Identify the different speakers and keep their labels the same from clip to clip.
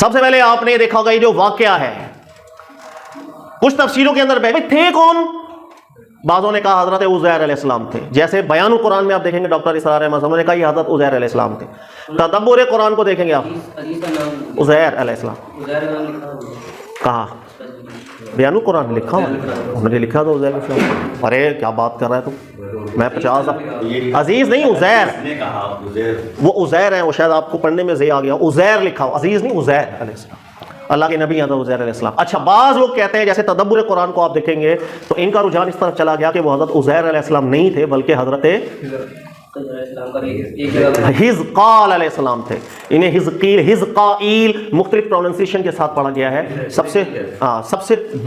Speaker 1: سب سے پہلے آپ نے دیکھا ہوگا یہ جو واقعہ ہے کچھ تفسیروں کے اندر تھے کون؟ بعضوں نے کہا حضرت عزیر علیہ السلام تھے، جیسے بیان القرآن میں آپ دیکھیں گے ڈاکٹر اسرار احمد صاحب نے کہا یہ حضرت عزیر علیہ السلام تھے۔ تدبر قرآن کو دیکھیں گے آپ، عزیر علیہ السلام کہا بیان القرآن میں لکھا ہوا، انہوں نے لکھا تھا عزیر علیہ السلام۔ ارے کیا بات کر رہا ہے تو میں 50 عزیز نہیں عزیر، وہ عزیر ہیں، وہ شاید آپ کو پڑھنے میں زی آ گیا، عزیر لکھا ہوا، عزیز نہیں عزیر علیہ السلام، اللہ کے نبی حضرت عزیر علیہ السلام۔ اچھا بعض لوگ کہتے ہیں جیسے تدبر قرآن کو آپ دیکھیں گے تو ان کا رجحان اس طرف چلا گیا کہ وہ حضرت عزیر علیہ السلام نہیں تھے بلکہ حضرت حزقال علیہ السلام تھے۔ انہیں حزقیل حزقائیل مختلف پروننسیشن کے ساتھ پڑھا گیا ہے، سب سے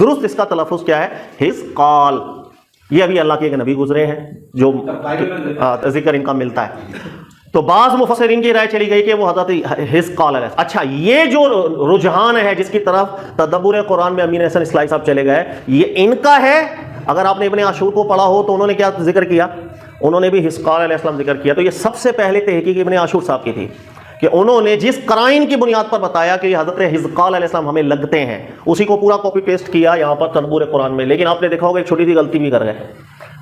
Speaker 1: درست اس کا تلفظ کیا ہے؟ حزقال۔ یہ ابھی اللہ کے ایک نبی گزرے ہیں جو ذکر ان کا ملتا ہے، تو بعض مفسرین کی رائے چلی گئی کہ وہ حضرت حزقال علیہ۔ اچھا یہ جو رجحان ہے جس کی طرف تدبر قرآن میں امین احسن اصلاحی صاحب چلے گئے یہ ان کا ہے۔ اگر آپ نے ابن عاشور کو پڑھا ہو تو انہوں نے کیا ذکر کیا؟ انہوں نے بھی حزقال علیہ السلام ذکر کیا، تو یہ سب سے پہلے تحقیق ابن عاشور صاحب کی تھی کہ انہوں نے جس قرائن کی بنیاد پر بتایا کہ یہ حضرت حزقال علیہ السلام ہمیں لگتے ہیں اسی کو پورا کاپی پیسٹ کیا یہاں پر تدبر قرآن میں۔ لیکن آپ نے دیکھا ہوگا ایک چھوٹی سی غلطی بھی کر گئے،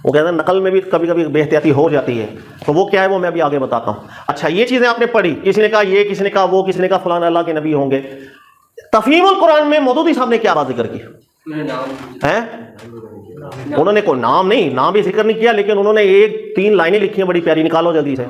Speaker 1: وہ کہتے ہیں نقل میں بھی کبھی کبھی بے احتیاطی ہو جاتی ہے، تو وہ کیا ہے وہ میں ابھی آگے بتاتا ہوں۔ اچھا یہ چیزیں آپ نے پڑھی، کسی نے کہا یہ، کسی نے کہا وہ، کسی نے کہا فلاں اللہ کے نبی ہوں گے۔ تفہیم القرآن میں مودودی صاحب نے کیا بات ذکر کی ہے؟ انہوں نے کوئی نام نہیں، نام بھی ذکر نہیں کیا، لیکن انہوں نے ایک 3 لائنیں لکھی ہیں بڑی پیاری، نکالو جلدی سے۔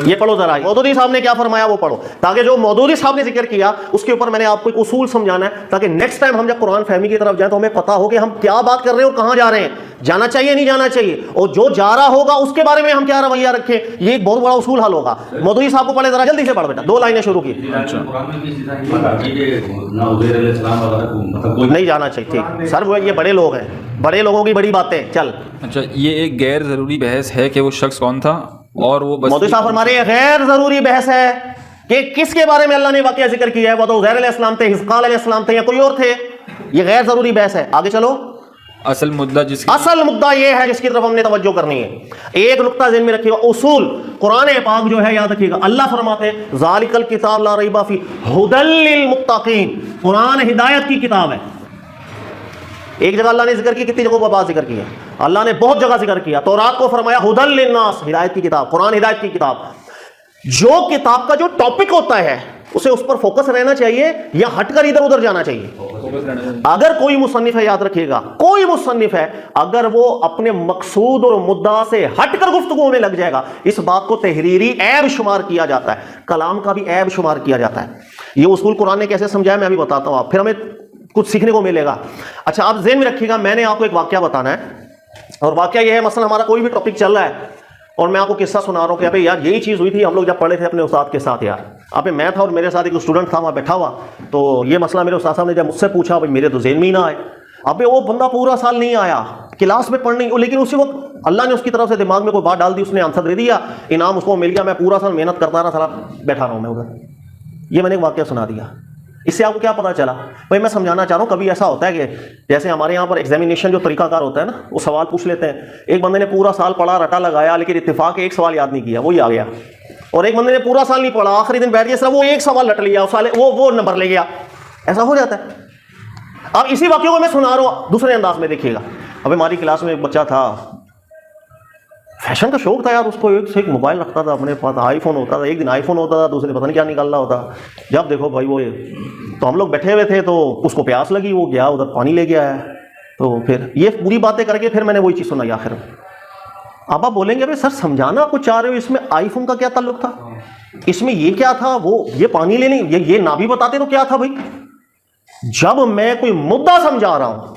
Speaker 1: یہ پڑھو ذرا، مودودی صاحب نے کیا فرمایا وہ پڑھو، تاکہ جو مودودی صاحب نے ذکر کیا اس کے اوپر میں نے آپ کو ایک اصول سمجھانا ہے تاکہ نیکسٹ ٹائم ہم جب قرآن فہمی کی طرف جائیں تو ہمیں پتہ ہو کہ ہم کیا بات کر رہے ہیں اور کہاں جا رہے ہیں، جانا چاہیے نہیں جانا چاہیے، اور جو جا رہا ہوگا اس کے بارے میں ہم کیا رویہ رکھیں، یہ ایک بہت بڑا اصول حل ہوگا۔ مودودی صاحب کو پڑھے ذرا جلدی سے پڑھ بیٹا، 2 لائنیں شروع کی۔ نہیں جانا چاہیے، ٹھیک سر، وہ یہ بڑے لوگ ہیں، بڑے لوگوں کی بڑی باتیں، چل۔
Speaker 2: اچھا یہ ایک غیر ضروری بحث ہے کہ وہ شخص کون تھا، اور وہ
Speaker 1: مودودی صاحب فرما رہے ہیں غیر ضروری بحث ہے کہ کس کے بارے میں اللہ نے واقعہ ذکر کیا ہے، وہ تو عزیر علیہ السلام تھے، حزقال علیہ السلام تھے یا کوئی اور تھے، یہ غیر ضروری بحث ہے۔ آگے چلو،
Speaker 2: اصل مدعا یہ ہے جس کی طرف ہم نے توجہ کرنی ہے۔ ایک نقطہ ذہن میں رکھیے گا، اصول قرآن پاک جو ہے یاد رکھیے گا، اللہ فرماتے ہیں ذالک الکتاب لا ریب فیہ ھدی للمتقین، قرآن ہدایت کی کتاب ہے۔ ایک جگہ اللہ نے ذکر کی، کتنی جگہوں پر بات ذکر کی ہے؟ اللہ نے بہت جگہ ذکر کیا۔ تورات کو فرمایا ھدی للناس، ہدایت کی کتاب، قرآن ہدایت کی کتاب۔ جو کتاب کا جو ٹاپک ہوتا ہے اسے اس پر فوکس رہنا چاہیے یا ہٹ کر ادھر ادھر جانا چاہیے؟ اگر کوئی مصنف ہے، یاد رکھیے گا کوئی مصنف ہے، اگر وہ اپنے مقصود اور مدعا سے ہٹ کر گفتگو میں لگ جائے گا اس بات کو تحریری عیب شمار کیا جاتا ہے، کلام کا بھی عیب شمار کیا جاتا ہے۔ یہ اصول قرآن نے کیسے سمجھایا میں ابھی بتاتا ہوں، آپ پھر ہمیں کچھ سیکھنے کو ملے گا۔ اچھا آپ ذہن میں رکھیے گا، میں نے آپ کو ایک واقعہ بتانا ہے، اور واقعہ یہ ہے مثلا ہمارا کوئی بھی ٹاپک چل رہا ہے اور میں آپ کو قصہ سنا رہا ہوں کہ یار یہی چیز ہوئی تھی ہم لوگ جب پڑھے تھے اپنے استاد کے ساتھ، یار آپ میں تھا اور میرے ساتھ ایک اسٹوڈنٹ تھا وہاں بیٹھا ہوا، تو یہ مسئلہ میرے استاد صاحب نے جب مجھ سے پوچھا بھائی میرے تو ذہن میں ہی نہ آئے۔ اب وہ بندہ پورا سال نہیں آیا کلاس میں پڑھنے، لیکن اسی وقت اللہ نے اس کی طرف سے دماغ میں کوئی بات ڈال دی، اس نے آنسر دے دیا، انعام اس کو مل گیا، میں پورا سال محنت کرتا رہا، سارا بیٹھا رہا ہوں میں ادھر۔ یہ میں نے ایک واقعہ سنا دیا۔ اس سے آپ کو کیا پتا چلا؟ بھائی میں سمجھانا چاہ رہا ہوں کبھی ایسا ہوتا ہے کہ جیسے ہمارے یہاں پر ایگزامینیشن جو طریقہ کار ہوتا ہے نا، وہ سوال پوچھ لیتے ہیں، ایک بندے نے پورا سال پڑھا رٹا لگایا لیکن اتفاق ایک سوال یاد نہیں کیا، وہی آ گیا، اور ایک بندے نے پورا سال نہیں پڑھا آخری دن بیٹھ گیا صرف وہ ایک سوال رٹ لیا، وہ نمبر لے گیا، ایسا ہو جاتا ہے۔ اب اسی واقعے کو میں سنا رہا ہوں دوسرے انداز میں، دیکھیے گا۔ اب ہماری کلاس میں ایک بچہ تھا، فیشن کا شوق تھا یار، اس کو ایک سے ایک موبائل رکھتا تھا اپنے پاس، آئی فون ہوتا تھا، ایک دن آئی فون ہوتا تھا، دوسرے دن پتہ نہیں کیا نکال رہا ہوتا۔ جب دیکھو بھائی وہ، تو ہم لوگ بیٹھے ہوئے تھے تو اس کو پیاس لگی، وہ گیا ادھر پانی لے گیا ہے، تو پھر یہ پوری باتیں کر کے پھر میں نے وہی چیز سنائی آخر میں۔ اب آپ بولیں گے بھائی سر سمجھانا آپ کو چاہ رہے ہو، اس میں آئی فون کا کیا تعلق تھا، اس میں یہ کیا تھا، وہ یہ پانی لینے یہ نہ بھی بتاتے تو کیا تھا بھائی؟ جب میں کوئی مدعا سمجھا رہا ہوں،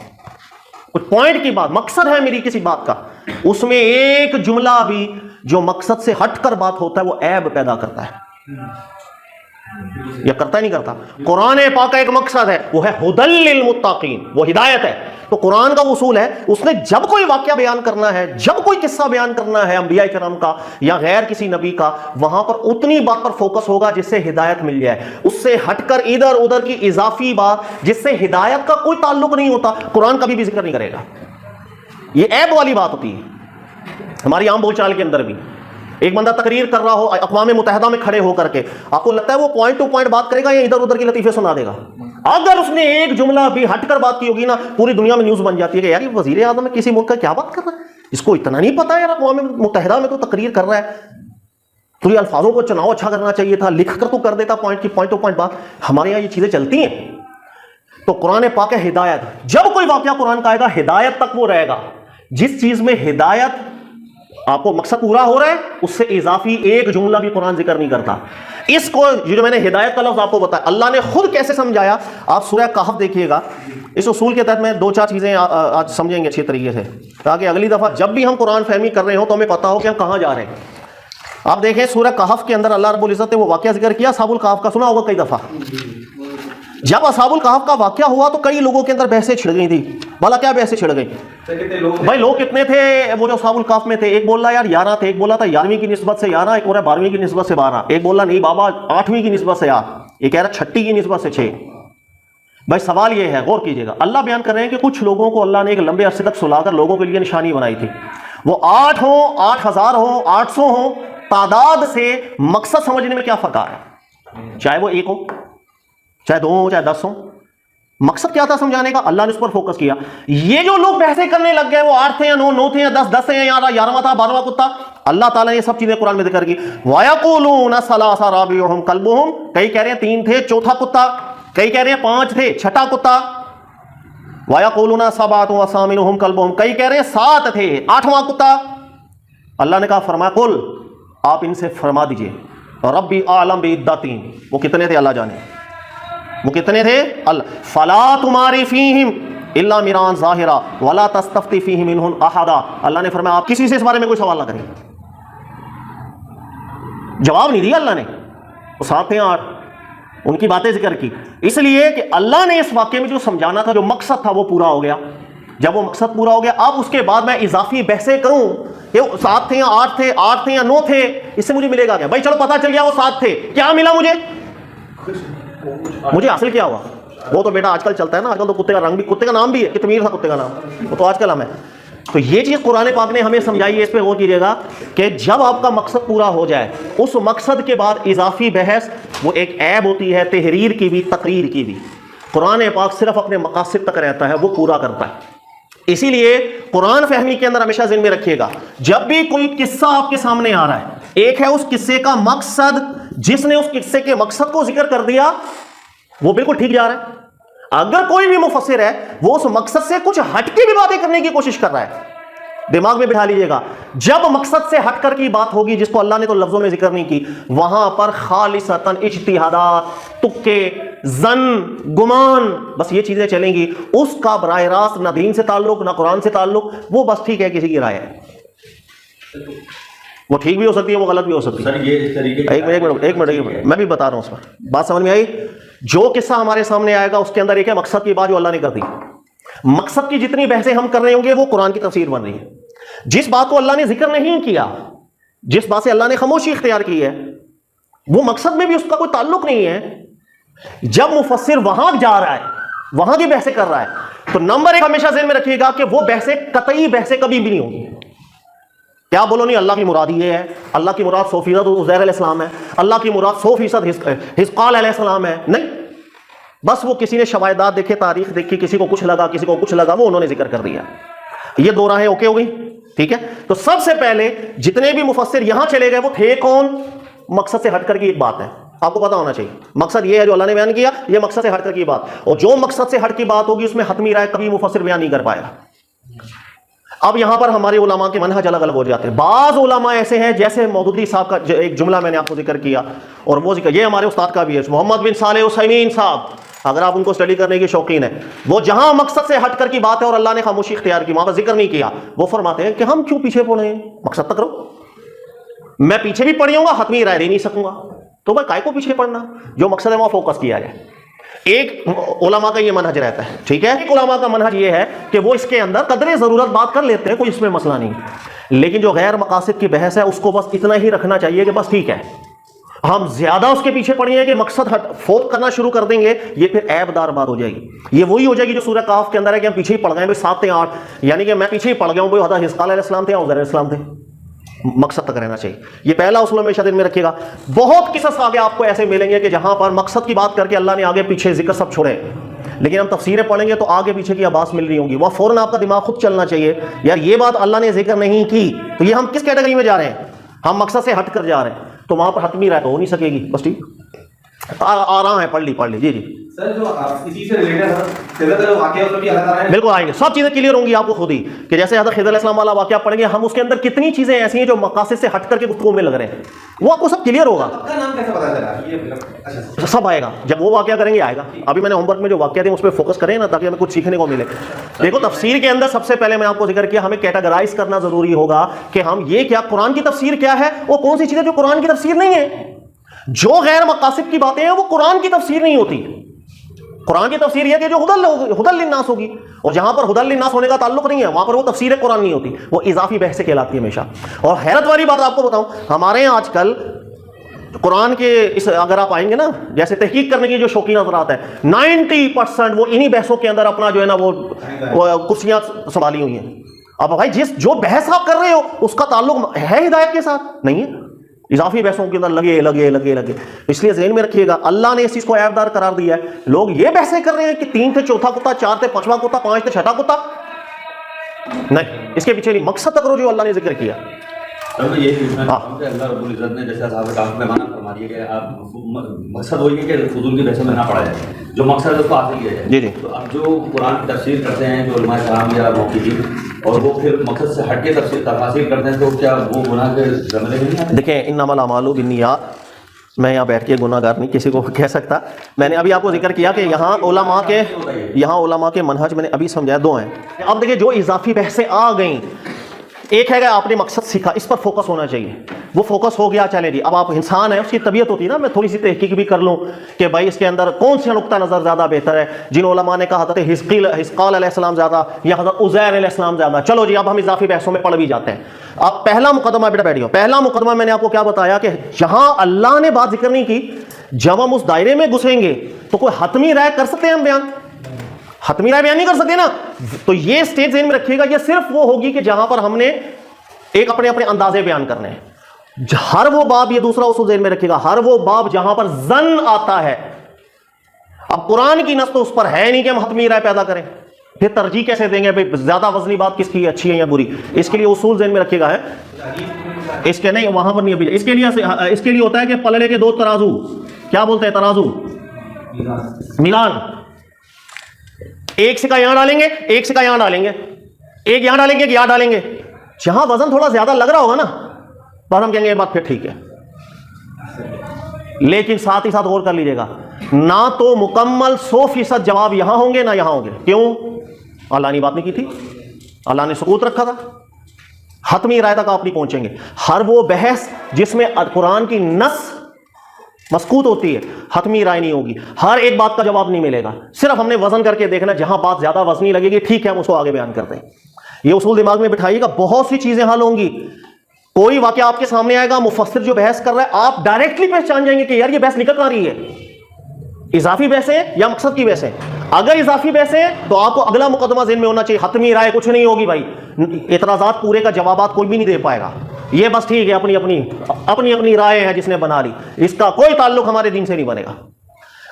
Speaker 2: کچھ پوائنٹ کی بات، مقصد ہے میری کسی بات کا، اس میں ایک جملہ بھی جو مقصد سے ہٹ کر بات ہوتا ہے وہ عیب پیدا کرتا ہے، یا کرتا ہی نہیں کرتا؟ قرآن پاک کا ایک مقصد ہے، وہ ہے ھدی للمتقین، وہ ہدایت ہے۔ تو قرآن کا اصول ہے، اس نے جب کوئی واقعہ بیان کرنا ہے، جب کوئی قصہ بیان کرنا ہے انبیاء کرام کا یا غیر کسی نبی کا، وہاں پر اتنی بات پر فوکس ہوگا جس سے ہدایت مل جائے، اس سے ہٹ کر ادھر ادھر کی اضافی بات جس سے ہدایت کا کوئی تعلق نہیں ہوتا قرآن کبھی بھی ذکر نہیں کرے گا۔ یہ عیب والی بات ہوتی ہے ہماری عام بول چال کے اندر بھی۔
Speaker 1: ایک بندہ تقریر کر رہا ہو اقوام متحدہ میں کھڑے ہو کر کے، آپ کو لگتا ہے وہ پوائنٹ ٹو پوائنٹ بات کرے گا یا ادھر ادھر کی لطیفے سنا دے گا؟ اگر اس نے ایک جملہ بھی ہٹ کر بات کی ہوگی نا، پوری دنیا میں نیوز بن جاتی ہے کہ یار یہ وزیر اعظم ہے کسی ملک کا، کیا بات کر رہا ہے، اس کو اتنا نہیں پتا یار اقوام متحدہ میں تو تقریر کر رہا ہے، تو یہ الفاظوں کو چناؤ اچھا کرنا چاہیے تھا، لکھ کر تو کر دیتا پوائنٹ ٹو پوائنٹ بات۔ ہمارے یہاں یہ چیزیں چلتی ہیں۔ تو قرآن پاک ہے ہدایت، جب کوئی واقعہ قرآن کا آئے گا ہدایت تک وہ رہے گا، جس چیز میں ہدایت آپ کو مقصد پورا ہو رہا ہے اس سے اضافی ایک جملہ بھی قرآن ذکر نہیں کرتا۔ اس کو جو میں نے ہدایت کا لفظ آپ کو بتایا، اللہ نے خود کیسے سمجھایا، آپ سورہ کہف دیکھیے گا۔ اس اصول کے تحت میں 2-4 چیزیں آج سمجھیں گے اچھی طریقے سے، تاکہ اگلی دفعہ جب بھی ہم قرآن فہمی کر رہے ہوں تو ہمیں پتا ہو کہ ہم کہاں جا رہے ہیں۔ آپ دیکھیں سورہ کہف کے اندر اللہ رب العزت نے وہ واقعہ ذکر کیا، اصحاب الکہف کا، سنا ہوگا کئی دفعہ۔ جب اصحاب الکہف کا واقعہ ہوا تو کئی لوگوں کے اندر بحثیں چھڑ گئی تھی۔ بھلا کیا بحثیں چھڑ گئی بھائی؟ لوگ کتنے تھے وہ جو اصحاب الکہف میں تھے؟ ایک بول رہا یار 11 تھے، ایک بولا تھا 11ویں کی نسبت سے 11، ایک بول رہا 12ویں کی نسبت سے 12، ایک بول رہا نہیں بابا 8ویں کی نسبت سے 8، ایک کہہ رہا 6 کی نسبت سے 6۔ بھائی سوال یہ ہے، غور کیجئے گا، اللہ بیان کر رہے ہیں کہ کچھ لوگوں کو اللہ نے ایک لمبے عرصے تک سلا کر لوگوں کے لیے نشانی بنائی تھی، وہ 8 ہوں، 8000 ہوں، 800 ہوں، تعداد سے مقصد سمجھنے میں کیا فرق آ رہا ہے؟ چاہے وہ 1 ہو، چاہے 2 ہو، چاہے 10 ہوں، مقصد کیا تھا سمجھانے کا؟ اللہ نے اس پر فوکس کیا۔ یہ جو لوگ بحثیں کرنے لگ گئے، وہ 8 تھے یا 9 تھے یا 10 تھے یا 11واں تھا 12واں کتا، اللہ تعالیٰ نے یہ سب چیزیں قرآن میں ذکر کی۔ وَيَقُولُونَ ثَلَاثَ رَابِعُهُمْ كَلْبُهُمْ، کئی کہہ رہے ہیں 3 تھے چوتھا کتا، کئی کہہ رہے ہیں 5 تھے چھٹا کتا۔ وَيَقُولُونَ سَبْعَةٌ وَثَامِنُهُمْ كَلْبُهُمْ، کئی کہہ رہے ہیں 7 تھے 8واں کتا۔ اللہ نے کہا فرمایا قل، آپ ان سے فرما دیجئے ربی اعلم بعدتہم، وہ کتنے تھے اللہ جانے، وہ کتنے تھے اللہ۔ فلا تماری فیہم الا میران ظاہرا ولا تستفتی فیہم منہم احدا، اللہ نے فرمایا آپ کسی سے اس بارے میں کوئی سوال نہ کریں۔ جواب نہیں دیا اللہ نے، وہ 7 تھے 8، ان کی باتیں ذکر کی، اس لیے کہ اللہ نے اس واقعے میں جو سمجھانا تھا، جو مقصد تھا وہ پورا ہو گیا۔ جب وہ مقصد پورا ہو گیا، اب اس کے بعد میں اضافی بحثیں کروں کہ 7 تھے یا 8 تھے، 8 تھے یا 9 تھے، اس سے مجھے ملے گا کیا؟ بھائی چلو پتا چل گیا وہ 7 تھے، کیا ملا مجھے حاصل کیا ہوا؟ وہ تو بیٹا آج کل چلتا ہے نا، آج کل تو کتے کا رنگ بھی، کتے کا نام بھی ہے، کتمیر تھا کتے کا نام، وہ تو آج کل ہم ہے۔ تو یہ چیز قرآن پاک نے ہمیں سمجھائی ہے، اس پہ غور کیجیے گا کہ جب آپ کا مقصد پورا ہو جائے، اس مقصد کے بعد اضافی بحث وہ ایک عیب ہوتی ہے، تحریر کی بھی تقریر کی بھی۔ قرآن پاک صرف اپنے مقاصد تک رہتا ہے، وہ پورا کرتا ہے۔ اسی لیے قرآن فہمی کے اندر ہمیشہ ذہن میں رکھیے گا، جب بھی کوئی قصہ آپ کے سامنے آ رہا ہے، ایک ہے اس قصے کا مقصد، جس نے اس قصے کے مقصد کو ذکر کر دیا وہ بالکل ٹھیک جا رہا ہے۔ اگر کوئی بھی مفسر ہے وہ اس مقصد سے کچھ ہٹ کے بھی باتیں کرنے کی کوشش کر رہا ہے، دماغ میں بٹھا لیجئے گا، جب مقصد سے ہٹ کر کی بات ہوگی جس کو اللہ نے تو لفظوں میں ذکر نہیں کی، وہاں پر خالصتاً اجتہادات، تکے، ظن، گمان، بس یہ چیزیں چلیں گی، اس کا براہ راست نہ دین سے تعلق نہ قرآن سے تعلق، وہ بس ٹھیک ہے کسی کی رائے ہے، وہ ٹھیک بھی ہو سکتی ہے وہ غلط بھی ہو سکتی ہے۔ ایک منٹ میں بھی بتا رہا ہوں، اس پر بات سمجھ میں آئی؟ جو قصہ ہمارے سامنے آئے گا اس کے اندر ایک ہے مقصد کی بات جو اللہ نے کر دی، مقصد کی جتنی بحثیں ہم کر رہے ہوں گے وہ قرآن کی تفسیر بن رہی ہے۔ جس بات کو اللہ نے ذکر نہیں کیا، جس بات سے اللہ نے خاموشی اختیار کی ہے، وہ مقصد میں بھی اس کا کوئی تعلق نہیں ہے۔ جب مفسر وہاں جا رہا ہے، وہاں کی بحثیں کر رہا ہے، تو نمبر 1 ہمیشہ ذہن میں رکھیے گا کہ وہ بحثیں قطعی بحثیں کبھی بھی نہیں ہوں گی۔ کیا بولو نہیں اللہ کی مراد یہ ہے، اللہ کی مراد 100% عزیر علیہ السلام ہے، اللہ کی مراد 100% حزقال علیہ السلام ہے، نہیں، بس وہ کسی نے شواہدات دیکھے، تاریخ دیکھی، کسی کو کچھ لگا، کسی کو کچھ لگا، وہ انہوں نے ذکر کر دیا۔ یہ 2 راہیں اوکے ہو گئی، ٹھیک ہے۔ تو سب سے پہلے جتنے بھی مفسر یہاں چلے گئے وہ تھے کون؟ مقصد سے ہٹ کر کی ایک بات ہے، آپ کو پتا ہونا چاہیے مقصد یہ ہے جو اللہ نے بیان کیا، یہ مقصد سے ہٹ کر کی بات، اور جو مقصد سے ہٹ کی بات ہوگی اس میں حتمی رائے کبھی مفسر بیان نہیں کر پائے گا۔ اب یہاں پر ہمارے علماء کے منہج الگ الگ ہو جاتے ہیں۔ بعض علماء ایسے ہیں جیسے مودودی صاحب کا ایک جملہ میں نے آپ کو ذکر کیا، اور وہ ذکر یہ ہمارے استاد کا بھی ہے، محمد بن صالح عثیمین صاحب، اگر آپ ان کو اسٹڈی کرنے کی شوقین ہیں، وہ جہاں مقصد سے ہٹ کر کی بات ہے اور اللہ نے خاموشی اختیار کی، وہاں پر ذکر نہیں کیا، وہ فرماتے ہیں کہ ہم کیوں پیچھے پڑے ہیں، مقصد تک رہو، میں پیچھے بھی پڑی ہوں گا، حتمی رائے دے نہیں سکوں گا، تو بھائی کائے کو پیچھے پڑنا، جو مقصد ہے وہاں فوکس کیا جائے۔ ایک علماء کا یہ منہج رہتا ہے، ٹھیک ہے۔ ایک علماء کا منہج یہ ہے کہ وہ اس کے اندر قدر ضرورت بات کر لیتے ہیں، کوئی اس میں مسئلہ نہیں، لیکن جو غیر مقاصد کی بحث ہے اس کو بس اتنا ہی رکھنا چاہیے کہ بس ٹھیک ہے، ہم زیادہ اس کے پیچھے پڑیں گے کہ مقصد فوت کرنا شروع کر دیں گے، یہ پھر عیب دار بات ہو جائے گی۔ یہ وہی ہو جائے گی جو سورہ کہف کے اندر ہے کہ ہم پیچھے ہی پڑ گئے ہیں، 7 سے 8، یعنی کہ میں پیچھے ہی پڑ گیا ہوں، حضرت حزقال علیہ السلام تھے یا عزیر علیہ السلام تھے، مقصد تک رہنا چاہیے. یہ پہلا اصول ہمیشہ دل میں رکھیے گا. بہت قصص آگے آپ کو ایسے ملیں گے کہ جہاں پر مقصد کی بات کر کے اللہ نے آگے پیچھے ذکر سب چھوڑے, لیکن ہم تفسیریں پڑھیں گے تو آگے پیچھے کی آواز مل رہی ہوں گی, وہ فوراً آپ کا دماغ خود چلنا چاہیے یار یہ بات اللہ نے ذکر نہیں کی, تو یہ ہم کس کیٹیگری میں جا رہے ہیں؟ ہم مقصد سے ہٹ کر جا رہے ہیں, تو وہاں پر حتمی رائے تو ہو نہیں سکے گی. بس ٹھیک آرام ہے, پڑھ لی. جی
Speaker 3: سر جو اسی سے ریلیٹڈ ہے واقعہ اس میں بھی اللہ تعالیٰ نے
Speaker 1: بالکل آئیں گے, سب چیزیں کلیئر ہوں گی آپ کو خود ہی, کہ جیسے حضرت خضر علیہ السلام والا واقعہ پڑھیں گے ہم, اس کے اندر کتنی چیزیں ایسی ہیں جو مقاصد سے ہٹ کر کے گفتگو میں لگ رہے ہیں, وہ آپ کو سب کلیئر ہوگا.
Speaker 3: آپ کا نام کیسے پتا چلا؟ یہ اچھا
Speaker 1: سب آئے گا جب وہ واقعہ کریں گے, آئے گا. ابھی میں نے ہوم ورک میں جو واقعہ تھے اس پہ فوکس کریں نا, تاکہ ہمیں کچھ سیکھنے کو ملے. دیکھو تفسیر کے اندر سب سے پہلے میں آپ کو ذکر کیا, ہمیں کیٹاگرائز کرنا ضروری ہوگا کہ ہم یہ کیا قرآن کی تفسیر کیا ہے, وہ کون سی چیزیں جو قرآن کی تفسیر نہیں ہے. جو غیر مقاصد کی باتیں ہیں وہ قرآن کی تفسیر نہیں ہوتی. قرآن کی تفسیر یہ کہ جو ہدی للناس ہوگی, اور جہاں پر ہدی للناس ہونے کا تعلق نہیں ہے وہاں پر وہ تفسیر قرآن نہیں ہوتی, وہ اضافی بحث کہلاتی ہے ہمیشہ. اور حیرت والی بات آپ کو بتاؤں, ہمارے یہاں آج کل قرآن کے اگر آپ آئیں گے نا, جیسے تحقیق کرنے کی جو شوقین حضرات ہیں 90% وہ انہی بحثوں کے اندر اپنا جو ہے نا وہ کرسیاں سنبھالی ہوئی ہیں. اب بھائی جو بحث آپ کر رہے ہو اس کا تعلق ہے ہدایت کے ساتھ نہیں ہے, اضافی بحثوں کے اندر لگے. اس لیے ذہن میں رکھیے گا اللہ نے اس چیز کو عیب دار قرار دیا ہے. لوگ یہ بحثیں کر رہے ہیں کہ 3 تھے چوتھا کتا, 4 تھے پانچواں کتا, 5 تھے چھٹا کتا, نہیں, اس کے پیچھے نہیں, مقصد تک کرو جو اللہ نے ذکر کیا.
Speaker 4: یہ اللہ رب العزت نے جیسے اصحاب کہف میں منع فرما دیا کہ آپ مقصد وہی ہے کہ فضول کی بحثوں میں نہ پڑا جائے, جو مقصد ہے اس کو حاصل کیا جائے.
Speaker 1: جی.
Speaker 4: تو اب جو قرآن کی تفسیر کرتے ہیں جو علماء کرام یا موقعین, اور وہ پھر مقصد سے ہٹ کے تفاسیر کرتے ہیں, تو کیا وہ گناہ کے زمرے میں نہیں آتے؟
Speaker 1: دیکھیں انما الاعمال بالنیات, میں یہاں بیٹھ کے گناہ گار نہیں کسی کو کہہ سکتا. میں نے ابھی آپ کو ذکر کیا کہ یہاں علماء کے منہج میں نے ابھی سمجھایا 2 ہیں. اب دیکھیں جو اضافی بحثیں آ گئیں, ایک ہے کہ آپ نے مقصد سیکھا, اس پر فوکس ہونا چاہیے, وہ فوکس ہو گیا, چلے جی. اب آپ انسان ہیں, اس کی طبیعت ہوتی ہے نا, میں تھوڑی سی تحقیق بھی کر لوں کہ بھائی اس کے اندر کون سا نقطہ نظر زیادہ بہتر ہے. جن علماء نے کہا حضرت حزقیل علیہ السلام زیادہ یا حضرت عزیر علیہ السلام زیادہ, چلو جی اب ہم اضافی بحثوں میں پڑھ بھی جاتے ہیں. اب پہلا مقدمہ بیٹا بیٹھیو, پہلا مقدمہ میں نے آپ کو کیا بتایا کہ جہاں اللہ نے بات ذکر نہیں کی, جب ہم اس دائرے میں گھسیں گے تو کوئی حتمی رائے کر سکتے ہیں ہم بیان, حتمی رائے بیان نہیں کر سکتے نا. تو یہ اسٹیج ذہن میں رکھیے گا, یہ صرف وہ ہوگی کہ جہاں پر ہم نے ایک اپنے اندازے بیان کرنے ہیں. ہر وہ باب, یہ دوسرا اصول ذہن میں رکھیے گا, ہر وہ باب جہاں پر ظن آتا ہے, اب قرآن کی نص تو اس پر ہے نہیں کہ ہم حتمی رائے پیدا کریں, پھر ترجیح کیسے دیں گے بھائی زیادہ وزنی بات کس کی ہے, اچھی ہے یا بری. اس کے لیے اصول ذہن میں رکھیے گا, ہے اس کے نہیں وہاں پر نہیں ابھی. اس کے لیے ہوتا ہے کہ پلڑے کے 2 ترازو, کیا بولتے ہیں ترازو, میزان. ایک سکہ یہاں ڈالیں گے, ایک سکہ یہاں ڈالیں گے, ایک یہاں ڈالیں گے, ایک یہاں ڈالیں گے. جہاں وزن تھوڑا زیادہ لگ رہا ہوگا نا, پر ہم کہیں گے یہ بات پھر ٹھیک ہے. لیکن ساتھ ہی ساتھ غور کر لیجئے گا, نہ تو مکمل 100% جواب یہاں ہوں گے نہ یہاں ہوں گے. کیوں؟ اللہ نے بات نہیں کی تھی, اللہ نے سکوت رکھا تھا, حتمی رائے تک آپ نہیں پہنچیں گے. ہر وہ بحث جس میں قرآن کی نص مسکوت ہوتی ہے, حتمی رائے نہیں ہوگی, ہر ایک بات کا جواب نہیں ملے گا. صرف ہم نے وزن کر کے دیکھنا, جہاں بات زیادہ وزنی لگے گی ٹھیک ہے ہم اس کو آگے بیان کرتے ہیں. یہ اصول دماغ میں بٹھائیے گا, بہت سی چیزیں حل ہوں گی. کوئی واقعہ آپ کے سامنے آئے گا, مفسر جو بحث کر رہا ہے, آپ ڈائریکٹلی پہچان جائیں گے کہ یار یہ بحث نکل آ رہی ہے, اضافی بحث ہے یا مقصد کی بحث ہے. اگر اضافی بحث ہے تو آپ کو اگلا مقدمہ ذہن میں ہونا چاہیے, حتمی رائے کچھ نہیں ہوگی بھائی, اعتراضات پورے کا جوابات کوئی بھی نہیں دے پائے گا, یہ بس ٹھیک ہے اپنی رائے ہے جس نے بنا لی, اس کا کوئی تعلق ہمارے دین سے نہیں بنے گا.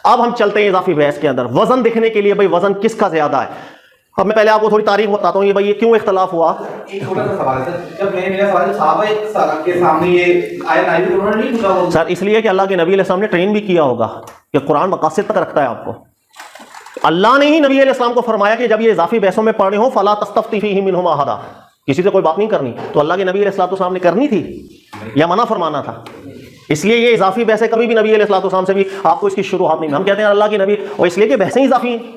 Speaker 1: اب ہم چلتے ہیں اضافی بحث کے اندر, وزن دکھنے کے لیے بھائی وزن کس کا زیادہ ہے. اب میں پہلے آپ کو تھوڑی تاریخ بتاتا ہوں, یہ بھائی یہ کیوں اختلاف ہوا.
Speaker 3: ایک چھوٹا سا سوال ہے سر, جب میرا سوال صحابہ کے سامنے یہ آیت آئی تو انہوں نے نہیں پوچھا
Speaker 1: سر, اس لیے کہ اللہ کے نبی علیہ السلام نے ٹرین بھی کیا ہوگا کہ قرآن مقاصد تک رکھتا ہے آپ کو. اللہ نے ہی نبی علیہ السلام کو فرمایا کہ جب یہ اضافی بحثوں میں پڑھ رہے ہوں فلا تستفتی فیہ منہم احدا, کسی سے کوئی بات نہیں کرنی. تو اللہ کے نبی علیہ السلام نے کرنی تھی یا منع فرمانا تھا. اس لیے یہ اضافی بحثیں کبھی بھی نبی علیہ السلام سے بھی آپ کو اس کی شروعات نہیں. ہم کہتے ہیں اللہ کے نبی, اور اس لیے کہ بحثیں اضافی ہیں.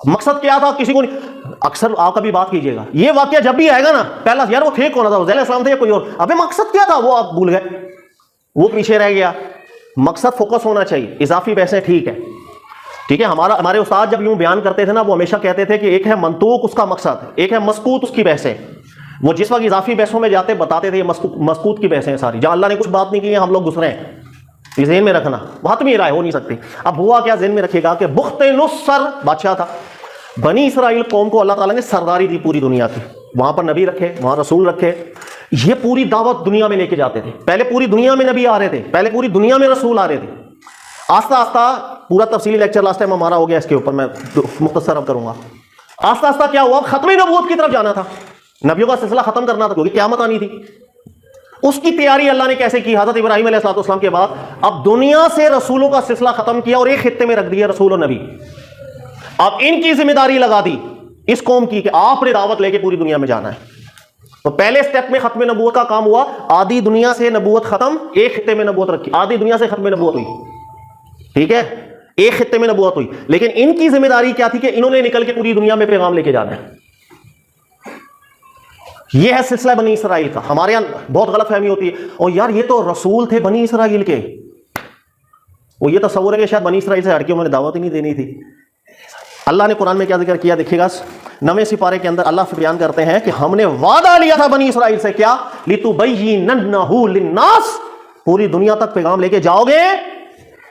Speaker 1: مقصد کیا تھا کسی کو نہیں. اکثر آپ کبھی بات کیجئے گا, یہ واقعہ جب بھی آئے گا نا, پہلا یار وہ تھے کون تھا, علیہ السلام تھے یا کوئی اور, ابے مقصد کیا تھا وہ آپ بھول گئے, وہ پیچھے رہ گیا. مقصد فوکس ہونا چاہیے. اضافی بحثیں ٹھیک ہے, ہمارے استاد جب یوں بیان کرتے تھے نا, وہ ہمیشہ کہتے تھے کہ ایک ہے منطوق اس کا مقصد, ایک ہے مسکوت اس کی بحثیں. وہ جس وقت اضافی بحثوں میں جاتے بتاتے تھے یہ مسکوت کی بحثیں ساری, جہاں اللہ نے کچھ بات نہیں کی ہے ہم لوگ گھس رہے ہیں. یہ ذہن میں رکھنا, حتمی رائے ہو نہیں سکتی. اب ہوا کیا ذہن میں رکھے گا کہ بخت نصر بادشاہ تھا, بنی اسرائیل قوم کو اللہ تعالیٰ نے سرداری دی پوری دنیا کی. وہاں پر نبی رکھے, وہاں رسول رکھے, یہ پوری دعوت دنیا میں لے کے جاتے تھے. پہلے پوری دنیا میں نبی آ رہے تھے, پہلے پوری دنیا میں رسول آ رہے تھے. آہستہ آہستہ پورا تفصیلی لیکچر لاسٹ ٹائم ہمارا ہو گیا, اس کے اوپر میں مختصر اب کروں گا. آہستہ آہستہ کیا ہوا, ختم نبوت کی طرف جانا تھا, نبیوں کا سلسلہ ختم کرنا تھا, کیونکہ قیامت آنی تھی. اس کی تیاری اللہ نے کیسے کی؟ حضرت ابراہیم علیہ السلام کے بعد اب دنیا سے رسولوں کا سلسلہ ختم کیا اور ایک خطے میں رکھ دیا رسول و نبی. اب ان کی ذمہ داری لگا دی اس قوم کی کہ آپ نے دعوت لے کے پوری دنیا میں جانا ہے. تو پہلے سٹیپ میں ختم نبوت کا کام ہوا, آدھی دنیا سے نبوت ختم, ایک خطے میں نبوت رکھی, آدھی دنیا سے ختم نبوت ہوئی, ٹھیک ہے, ایک خطے میں نبوت ہوئی. لیکن ان کی ذمہ داری کیا تھی کہ انہوں نے نکل کے پوری دنیا میں پیغام لے کے جانا ہے. یہ ہے سلسلہ بنی اسرائیل کا. ہمارے یہاں بہت غلط فہمی ہوتی ہے, اور یار یہ تو رسول تھے بنی اسرائیل کے, وہ یہ تصور ہے کہ شاید بنی اسرائیل سے ہٹ کے انہوں نے دعوت ہی نہیں دینی تھی. اللہ نے قرآن میں کیا ذکر کیا دیکھیے گا, 9ویں سپارے کے اندر اللہ بیان کرتے ہیں کہ ہم نے وعدہ لیا تھا بنی اسرائیل سے, کیا؟ لِتُبَيِّنَنَّهُ لِلنَّاسِ, پوری دنیا تک پیغام لے کے جاؤ گے.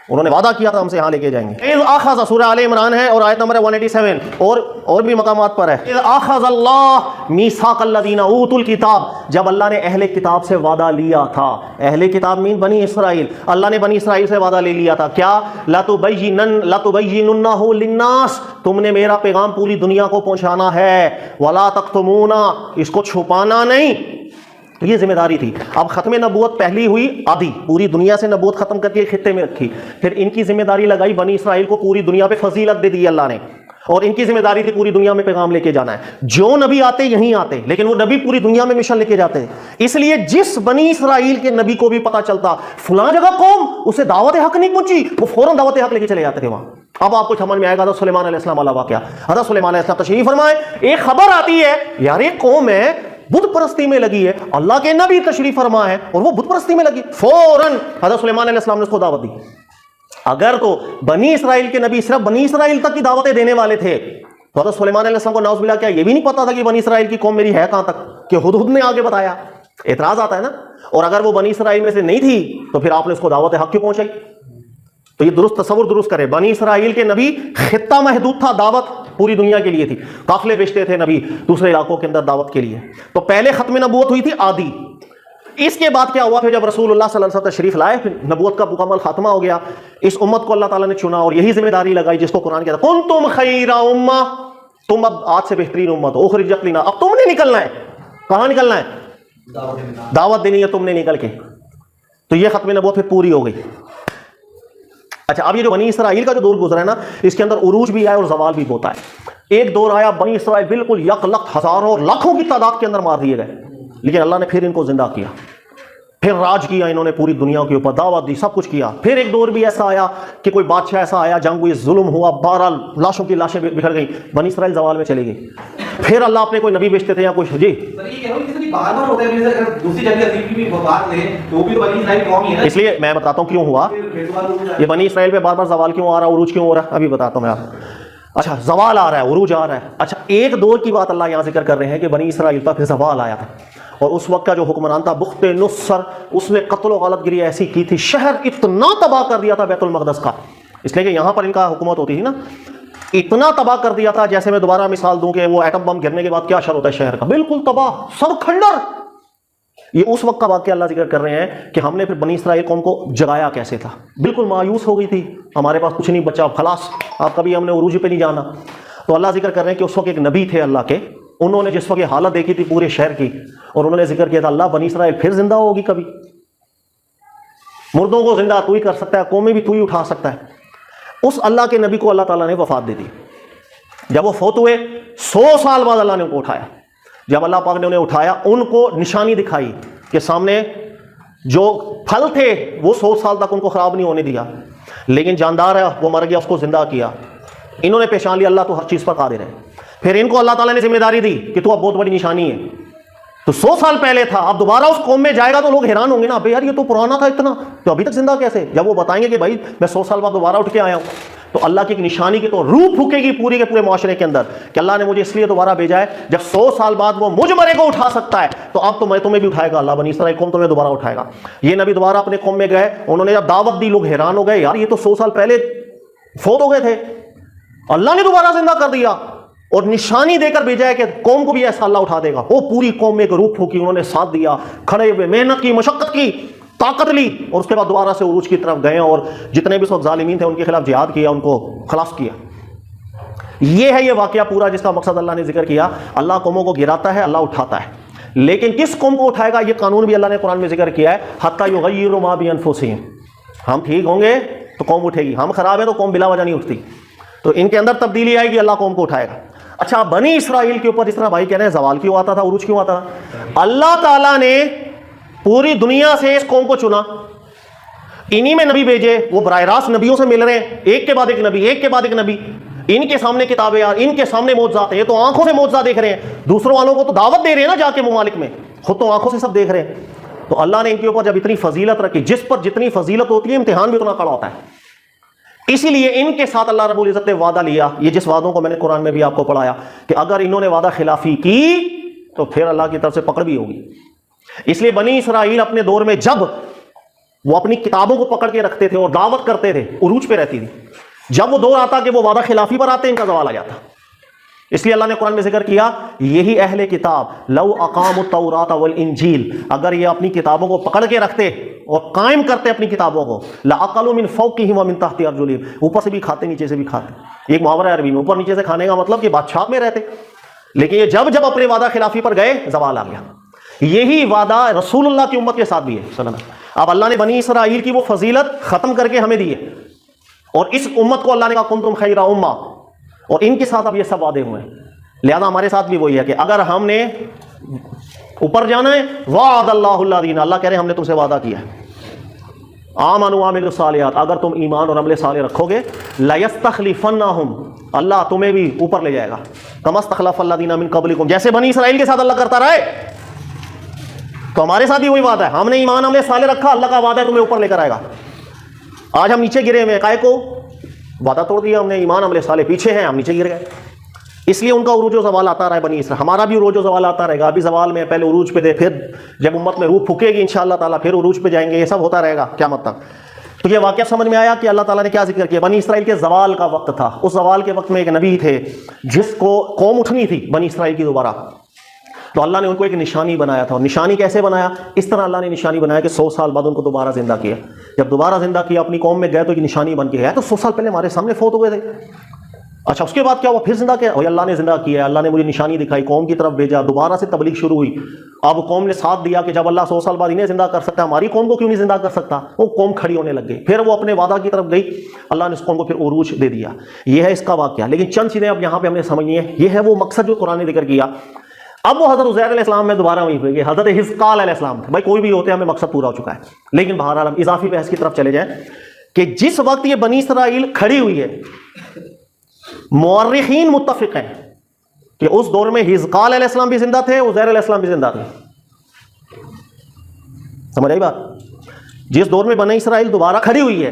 Speaker 1: انہوں نے وعدہ کیا تھا ہم سے, ہاں لے کے جائیں گے. اِذْ أَخَذَ, سورہ آل عمران ہے اور آیت نمبر 187, اور بھی مقامات پر ہے. اِذْ أَخَذَ اللَّهُ مِيثَاقَ الَّذِينَ أُوتُوا الْكِتَابَ, جب اللہ نے اہل کتاب سے وعدہ لیا تھا. اہل کتاب مین بنی اسرائیل. اللہ نے بنی اسرائیل سے وعدہ لے لیا تھا, کیا؟ لَتُبَيِّنُنَّهُ لِلنَّاسِ, تم نے میرا پیغام پوری دنیا کو پہنچانا ہے. وَلَا تَكْتُمُونَ, اس کو چھپانا نہیں. تو یہ ذمہ داری تھی. اب ختم نبوت پہلی ہوئی آدھی, پوری دنیا سے نبوت ختم کر کے خطے میں رکھی. پھر ان کی ذمہ داری لگائی بنی اسرائیل کو پوری دنیا پہ فضیلت دے دی اللہ نے, اور ان کی ذمہ داری تھی پوری دنیا میں پیغام لے کے جانا ہے. جو نبی آتے یہیں آتے, لیکن وہ نبی پوری دنیا میں مشن لے کے جاتے. اس لیے جس بنی اسرائیل کے نبی کو بھی پتا چلتا فلاں جگہ قوم اسے دعوت حق نہیں پہنچی, وہ فوراً دعوت حق لے کے چلے جاتے تھے وہاں. اب آپ کو سمجھ میں آئے گا حضرت سلیمان علیہ السلام والا واقعہ. حضرت سلیمان علیہ السلام تشریف فرمائے, ایک خبر آتی ہے یار ایک قوم ہے بت پرستی میں لگی ہے, اللہ کے نبی تشریف فرما ہے اور وہ بت پرستی میں لگی. فوراً حضرت سلیمان علیہ السلام نے اس کو دعوت دی. اگر تو بنی اسرائیل کے نبی صرف بنی اسرائیل تک کی دعوتیں دینے والے تھے تو حضرت سلیمان علیہ السلام کو نعوذ باللہ کیا یہ بھی نہیں پتا تھا کہ بنی اسرائیل کی قوم میری ہے کہاں تک, کہ ہدہد نے آگے بتایا. اعتراض آتا ہے نا. اور اگر وہ بنی اسرائیل میں سے نہیں تھی تو پھر آپ نے اس کو دعوت حق کیوں پہنچائی؟ تو یہ درست تصور درست کرے. بنی اسرائیل کے نبی خطہ محدود تھا, دعوت پوری دنیا کے لیے تھی. قافلے بھیجتے تھے نبی دوسرے علاقوں کے اندر دعوت کے لیے. تو پہلے ختم نبوت ہوئی تھی آدھی. اس کے بعد کیا ہوا, پھر جب رسول اللہ صلی اللہ علیہ وسلم تشریف لائے, پھر نبوت کا مکمل خاتمہ ہو گیا. اس امت کو اللہ تعالیٰ نے چنا اور یہی ذمہ داری لگائی جس کو قرآن کہتا ہے کنتم خیر امہ, تم اب آج سے بہترین امت ہو, اخرجت لنا, اب تم نے نکلنا ہے. کہاں نکلنا ہے؟ دعوت دینی ہے تم نے نکل کے. تو یہ ختم نبوت پھر پوری ہو گئی. اچھا, اب یہ جو بنی اسرائیل کا جو دور گزرا ہے نا, اس کے اندر عروج بھی ہے اور زوال بھی ہوتا ہے. ایک دور آیا بنی اسرائیل بالکل یک لک ہزاروں اور لاکھوں کی تعداد کے اندر مار دیے گئے, لیکن اللہ نے پھر ان کو زندہ کیا, پھر راج کیا انہوں نے پوری دنیا کے اوپر, دعوت دی, سب کچھ کیا. پھر ایک دور بھی ایسا آیا کہ کوئی بادشاہ ایسا آیا, جنگ ہوئی, ظلم ہوا, 12 لاشوں کی لاشیں بکھر گئیں, بنی اسرائیل زوال میں چلی گئی. پھر اللہ اپنے کوئی نبی بھیجتے تھے یا کوئی, جی اس لیے میں بتاتا ہوں کیوں ہوا یہ بنی اسرائیل پہ بار بار زوال کیوں آ رہا, عروج کیوں ہو رہا ہے, ابھی بتاتا ہوں میں آپ. اچھا, زوال آ رہا ہے, عروج آ رہا ہے. اچھا, ایک دور کی بات اللہ یہاں ذکر کر رہے ہیں کہ بنی اسرائیل پر پھر زوال آیا تھا, اور اس وقت کا جو حکمران تھا بخت نصر, اس نے قتل و غارت گری ایسی کی تھی, شہر اتنا تباہ کر دیا تھا بیت المقدس کا, اس لیے کہ یہاں پر ان کا حکومت ہوتی تھی نا, اتنا تباہ کر دیا تھا. جیسے میں دوبارہ مثال دوں کہ وہ ایٹم بم گرنے کے بعد کیا شر ہوتا ہے شہر کا, بالکل تباہ, سب کھنڈر. یہ اس وقت کا واقعہ اللہ ذکر کر رہے ہیں کہ ہم نے پھر بنی اسرائیل قوم کو جگایا کیسے تھا. بالکل مایوس ہو گئی تھی, ہمارے پاس کچھ نہیں بچا, خلاص آپ کبھی ہم نے عروج پہ نہیں جانا. تو اللہ ذکر کر رہے ہیں کہ اس وقت ایک نبی تھے اللہ کے, انہوں نے جس وقت یہ حالت دیکھی تھی پورے شہر کی, اور انہوں نے ذکر کیا تھا اللہ بنی اسرائیل پھر زندہ ہوگی کبھی, مردوں کو زندہ تو ہی کر سکتا ہے, قومیں بھی تو ہی اٹھا سکتا ہے. اس اللہ کے نبی کو اللہ تعالیٰ نے وفات دے دی. جب وہ فوت ہوئے 100 سال بعد اللہ نے ان کو اٹھایا. جب اللہ پاک نے انہیں اٹھایا, ان کو نشانی دکھائی کہ سامنے جو پھل تھے وہ 100 سال تک ان کو خراب نہیں ہونے دیا, لیکن جاندار ہے وہ مر گیا, اس کو زندہ کیا. انہوں نے پہچان لیا اللہ تو ہر چیز پر قادر ہے. پھر ان کو اللہ تعالیٰ نے ذمہ داری دی کہ تو اب بہت بڑی نشانی ہے. تو 100 سال پہلے تھا, اب دوبارہ اس قوم میں جائے گا تو لوگ حیران ہوں گے نا, ابے یار یہ تو پرانا تھا اتنا, تو ابھی تک زندہ کیسے؟ جب وہ بتائیں گے کہ بھائی میں 100 سال بعد دوبارہ اٹھ کے آیا ہوں, تو اللہ کی ایک نشانی کی تو روح پھونکے گی پوری کے پورے معاشرے کے اندر کہ اللہ نے مجھے اس لیے دوبارہ بھیجا ہے. جب 100 سال بعد وہ مجھ مرے کو اٹھا سکتا ہے تو اب تو میں تمہیں بھی اٹھائے گا, اللہ بنی اسرائیل قوم تمہیں دوبارہ اٹھائے گا. یہ نبی دوبارہ اپنے قوم میں گئے, انہوں نے جب دعوت دی لوگ حیران ہو گئے, یار یہ تو 100 سال پہلے فوت ہو گئے تھے, اللہ نے دوبارہ زندہ کر دیا. اور نشانی دے کر بھیجا ہے کہ قوم کو بھی ایسا اللہ اٹھا دے گا. وہ پوری قوم میں ایک روح پھونکی, انہوں نے ساتھ دیا, کھڑے ہوئے, محنت کی, مشقت کی, طاقت لی, اور اس کے بعد دوبارہ سے عروج کی طرف گئے اور جتنے بھی اس وقت ظالمین تھے ان کے خلاف جہاد کیا, ان کو خلاص کیا. یہ ہے یہ واقعہ پورا جس کا مقصد اللہ نے ذکر کیا. اللہ قوموں کو گراتا ہے, اللہ اٹھاتا ہے, لیکن کس قوم کو اٹھائے گا یہ قانون بھی اللہ نے قرآن میں ذکر کیا ہے. حتی یغیروا ما بانفسہم, ہم ٹھیک ہوں گے تو قوم اٹھے گی, ہم خراب ہیں تو قوم بلا وجہ نہیں اٹھتی. تو ان کے اندر تبدیلی آئے گی, اللہ قوم کو اٹھائے گا. اچھا, بنی اسرائیل کے اوپر جس طرح بھائی کہہ رہے ہیں زوال کیوں آتا تھا, عروج کیوں آتا تھا؟ اللہ تعالیٰ نے پوری دنیا سے اس قوم کو چنا, انہی میں نبی بھیجے, وہ براہ راست نبیوں سے مل رہے ہیں, ایک کے بعد ایک نبی, ایک کے بعد ایک نبی, ان کے سامنے کتابیں, ان کے سامنے معجزات ہیں, یہ تو آنکھوں سے معجزات دیکھ رہے ہیں, دوسروں والوں کو تو دعوت دے رہے ہیں نا جا کے ممالک میں, خود تو آنکھوں سے سب دیکھ رہے ہیں. تو اللہ نے ان کے اوپر جب اتنی فضیلت رکھی, جس پر جتنی فضیلت ہوتی ہے امتحان بھی اتنا کڑا ہوتا ہے, اسی لیے ان کے ساتھ اللہ رب العزت نے وعدہ لیا, یہ جس وعدوں کو میں نے قرآن میں بھی آپ کو پڑھایا کہ اگر انہوں نے وعدہ خلافی کی تو پھر اللہ کی طرف سے پکڑ بھی ہوگی. اس لیے بنی اسرائیل اپنے دور میں جب وہ اپنی کتابوں کو پکڑ کے رکھتے تھے اور دعوت کرتے تھے, عروج پہ رہتی تھی, جب وہ دور آتا کہ وہ وعدہ خلافی پر آتے ان کا زوال آ جاتا. اس لیے اللہ نے قرآن میں ذکر کیا, یہی اہل کتاب لو اقاموا التوراۃ والانجیل, اگر یہ اپنی کتابوں کو پکڑ کے رکھتے اور قائم کرتے اپنی کتابوں کو, لاکلوا من فوقہم ومن تحت ارجلہم, اوپر سے بھی کھاتے نیچے سے بھی کھاتے. ایک محاورہ ہے عربی میں, اوپر نیچے سے کھانے کا مطلب کہ بادشاہ میں رہتے, لیکن یہ جب جب اپنے وعدہ خلافی پر گئے زوال آ گیا. یہی وعدہ رسول اللہ کی امت کے ساتھ بھی ہے صلی اللہ علیہ وسلم. اب اللہ نے بنی اسرائیل کی وہ فضیلت ختم کر کے ہمیں دی ہے, اور اس امت کو اللہ نے کہا کنتم خیر امہ, اور ان کے ساتھ اب یہ سب وعدے ہوئے ہیں. لہذا ہمارے ساتھ بھی وہی ہے کہ اگر ہم نے اوپر جانا ہے, وعد اللہ الذین, اللہ کہہ رہے ہیں ہم نے تم سے وعدہ کیا ہے, آمنوا وعملوا الصالحات, اگر تم ایمان اور عمل صالح رکھو گے, لیستخلفنہم, اللہ تمہیں بھی اوپر لے جائے گا, کما استخلف الذین من قبلکم, جیسے بنی اسرائیل کے ساتھ اللہ کرتا رہے, تو ہمارے ساتھ بھی وہی وعدہ ہے. ہم نے ایمان عمل صالح رکھا, اللہ کا وعدہ ہے تمہیں اوپر لے کر آئے گا. آج ہم نیچے گرے ہوئے, کائے کو وعدہ توڑ دیا ہم نے, ایمان عمل صالح پیچھے ہیں, ہم نیچے گر گئے. اس لیے ان کا عروج و زوال آتا رہا ہے بنی اسرائیل, ہمارا بھی عروج و زوال آتا رہے گا. ابھی زوال میں, پہلے عروج پہ تھے, پھر جب امت میں روح پھکے گی انشاءاللہ تعالیٰ پھر عروج پہ جائیں گے, یہ سب ہوتا رہے گا قیامت تک. تو یہ واقعہ سمجھ میں آیا کہ اللہ تعالیٰ نے کیا ذکر کیا. بنی اسرائیل کے زوال کا وقت تھا, اس زوال کے وقت میں ایک نبی تھے جس کو قوم اٹھنی تھی بنی اسرائیل کی دوبارہ, تو اللہ نے ان کو ایک نشانی بنایا تھا. اور نشانی کیسے بنایا؟ اس طرح اللہ نے نشانی بنایا کہ 100 سال بعد ان کو دوبارہ زندہ کیا. جب دوبارہ زندہ کیا اپنی قوم میں گئے تو ایک نشانی بن کے گیا, تو 100 سال پہلے ہمارے سامنے فوت ہوئے تھے. اچھا, اس کے بعد کیا ہوا؟ پھر زندہ کیا, وہی اللہ نے زندہ کیا, اللہ نے مجھے نشانی دکھائی, قوم کی طرف بھیجا, دوبارہ سے تبلیغ شروع ہوئی. اب قوم نے ساتھ دیا کہ جب اللہ 100 سال بعد انہیں زندہ کر سکتا ہے, ہماری قوم کو کیوں نہیں زندہ کر سکتا. وہ قوم کھڑی ہونے لگ گئی, پھر وہ اپنے وعدہ کی طرف گئی, اللہ نے اس قوم کو پھر عروج دے دیا. یہ ہے اس کا واقعہ. لیکن چند چیزیں اب یہاں پہ ہم نے سمجھنی ہے. یہ ہے وہ مقصد جو قرآن نے ذکر کیا. اب وہ حضرت عزیر علیہ السلام میں دوبارہ وہیں ہوئے, حضرت حزقال علیہ السلام تھے. بھائی کوئی بھی ہوتے ہیں, ہمیں مقصد پورا ہو چکا ہے. لیکن بہرحال ہم اضافی بحث کی طرف چلے جائیں کہ جس وقت یہ بنی اسرائیل کھڑی ہوئی ہے, مورخین متفق ہیں کہ اس دور میں حزقال علیہ السلام بھی زندہ تھے, عزیر علیہ السلام بھی زندہ تھے. سمجھ آئی بات؟ جس دور میں بنی اسرائیل دوبارہ کھڑی ہوئی ہے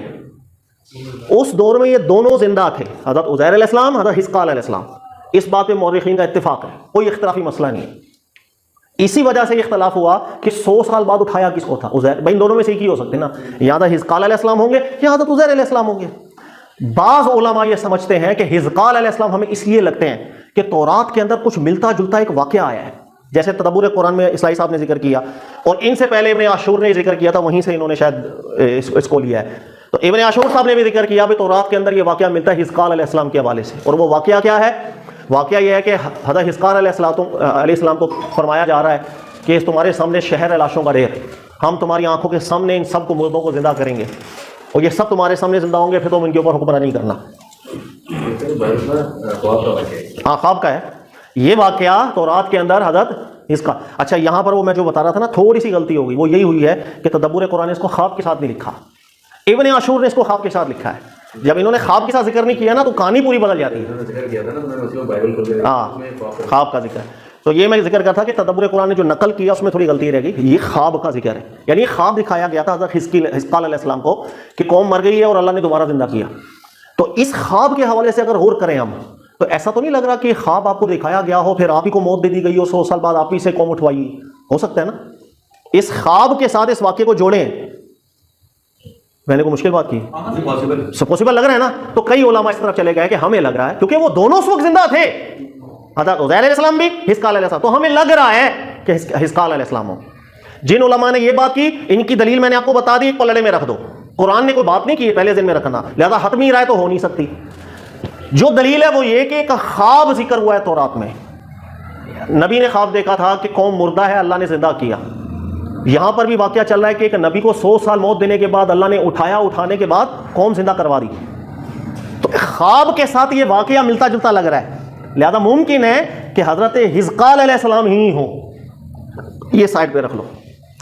Speaker 1: اس دور میں یہ دونوں زندہ تھے, حضرت عزیر علیہ السلام, حضرت حزقال علیہ السلام. اس بات پہ مورخین کا اتفاق ہے, کوئی اختلافی مسئلہ نہیں ہے. اسی وجہ سے یہ اختلاف ہوا کہ 100 سال بعد اٹھایا کس کو تھا, عزیر. بھائی دونوں میں سے ایک ہی ہو سکتے نا, یا حضرت حزقال علیہ السلام ہوں گے یا حضرت عزیر علیہ السلام ہوں گے. بعض علماء یہ سمجھتے ہیں کہ حزقال علیہ السلام ہمیں اس لیے لگتے ہیں کہ تورات کے اندر کچھ ملتا جلتا ایک واقعہ آیا ہے, جیسے تدبر قرآن میں اسلائی صاحب نے ذکر کیا, اور ان سے پہلے ابن عاشور نے ذکر کیا تھا, وہیں سے انہوں نے شاید اس کو لیا ہے. تو ابن عاشور صاحب نے بھی ذکر کیا کہ تورات کے اندر یہ واقعہ ملتا ہے حزقال علیہ السلام کے حوالے سے. اور وہ واقعہ کیا ہے؟ واقعہ یہ ہے کہ حضرت حزقال علیہ السلام کو فرمایا جا رہا ہے کہ تمہارے سامنے شہر ہے لاشوں کا ڈھیر, ہم تمہاری آنکھوں کے سامنے ان سب کو مردوں کو زندہ کریں گے, اور یہ سب تمہارے سامنے زندہ ہوں گے, پھر تم ان کے اوپر حکمرانی کرنا. ہاں, خواب کا ہے یہ واقعہ تورات کے اندر حضرت اس کا. اچھا, یہاں پر وہ میں جو بتا رہا تھا نا, تھوڑی سی غلطی ہو گئی. وہ یہی ہوئی ہے کہ تدبر قرآن نے اس کو خواب کے ساتھ نہیں لکھا, ابن عاشور نے اس کو خواب کے ساتھ لکھا ہے. جب انہوں نے خواب کے ساتھ ذکر نہیں کیا نا تو کہانی پوری بدل جاتی ہے. ہاں, خواب کا ذکر. تو یہ میں ذکر کرتا کہ تدبر قرآن نے جو نقل کیا اس میں تھوڑی غلطی رہ گئی. یہ خواب کا ذکر ہے, یعنی یہ خواب دکھایا گیا تھا حضرت حزقال علیہ السلام کو کہ قوم مر گئی ہے اور اللہ نے دوبارہ زندہ کیا. تو اس خواب کے حوالے سے اگر غور کریں ہم, تو ایسا تو نہیں لگ رہا کہ خواب آپ کو دکھایا گیا ہو, پھر آپ ہی کو موت دے دی گئی ہو, 100 سال بعد آپ ہی سے قوم اٹھوائی. ہو سکتا ہے نا اس خواب کے ساتھ اس واقعے کو جوڑیں. میں نے کوئی مشکل بات کی؟ پاسبل لگ رہا ہے نا. تو کئی علماء اس طرف چلے گئے کہ ہمیں لگ رہا ہے کیونکہ وہ دونوں اس وقت زندہ تھے, حضرت عزیر علیہ السلام بھی، حزقیال علیہ السلام، تو ہمیں لگ رہا ہے کہ حزقیال علیہ السلام ہو۔ جن علماء نے یہ بات کی ان کی دلیل میں نے آپ کو بتا دی، ایک پلڑے میں رکھ دو، قرآن نے کوئی بات نہیں کی، پہلے ذہن میں رکھنا، لہذا حتمی رائے تو ہو نہیں سکتی۔ جو دلیل ہے وہ یہ کہ ایک خواب ذکر ہوا ہے تورات میں، نبی نے خواب دیکھا تھا کہ قوم مردہ ہے، اللہ نے زندہ کیا۔ یہاں پر بھی واقعہ چل رہا ہے کہ ایک نبی کو 100 سال موت دینے کے بعد اللہ نے اٹھایا، اٹھانے کے بعد قوم زندہ کروا دی۔ تو خواب کے ساتھ یہ واقعہ ملتا جلتا لگ رہا ہے، لہذا ممکن ہے کہ حضرت حزقیال علیہ السلام ہی ہو۔ یہ سائڈ پہ رکھ لو۔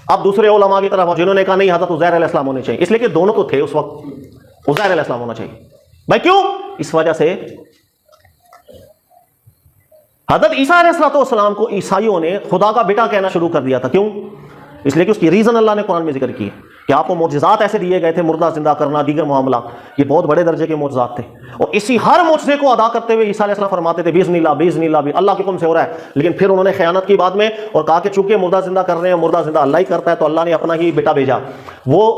Speaker 1: اب دوسرے علماء کی طرف جنہوں نے کہا نہیں حضرت عزیر علیہ السلام ہونے چاہیے، اس لیے کہ دونوں تو تھے اس وقت، عزیر علیہ السلام ہونا چاہیے۔ بھائی کیوں؟ اس وجہ سے حضرت عیسیٰ علیہ السلام کو عیسائیوں نے خدا کا بیٹا کہنا شروع کر دیا تھا۔ کیوں؟ اس لیے کہ اس کی ریزن اللہ نے قرآن میں ذکر کی ہے کہ آپ کو معجزات ایسے دیے گئے تھے، مردہ زندہ کرنا، دیگر معاملات، یہ بہت بڑے درجے کے معجزات تھے، اور اسی ہر معجزے کو ادا کرتے ہوئے عیسیٰ علیہ السلام فرماتے تھے باذن اللہ بھی اللہ کے حکم سے ہو رہا ہے۔ لیکن پھر انہوں نے خیانت کی بعد میں اور کہا کہ چونکہ مردہ زندہ کر رہے ہیں، مردہ زندہ اللہ ہی کرتا ہے، تو اللہ نے اپنا ہی بیٹا بھیجا، وہ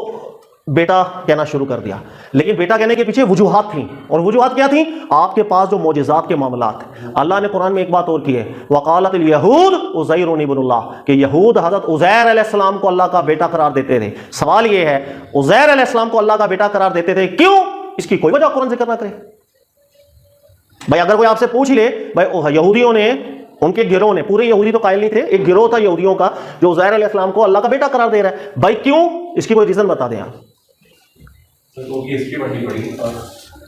Speaker 1: بیٹا کہنا شروع کر دیا۔ لیکن بیٹا کہنے کے پیچھے وجوہات تھیں، اور وجوہات کیا تھیں؟ آپ کے پاس جو معجزات کے معاملات۔ اللہ نے قرآن میں ایک بات اور کی ہے، وقالت الیہود عزیر ابن اللہ، کہ یہود حضرت عزیر علیہ السلام کو اللہ کا بیٹا قرار دیتے تھے۔ سوال یہ ہے عزیر علیہ السلام کو اللہ کا بیٹا قرار دیتے تھے کیوں؟ اس کی کوئی وجہ قرآن ذکر نہ کرے۔ بھائی اگر کوئی آپ سے پوچھ لے بھائی یہودیوں نے، ان کے گروہ نے، پورے یہودی تو قائل نہیں تھے، ایک گروہ تھا یہودیوں کا جو عزیر علیہ السلام کو اللہ کا بیٹا قرار دے رہا ہے، بھائی کیوں؟ اس کی کوئی ریزن بتا دیں آپ۔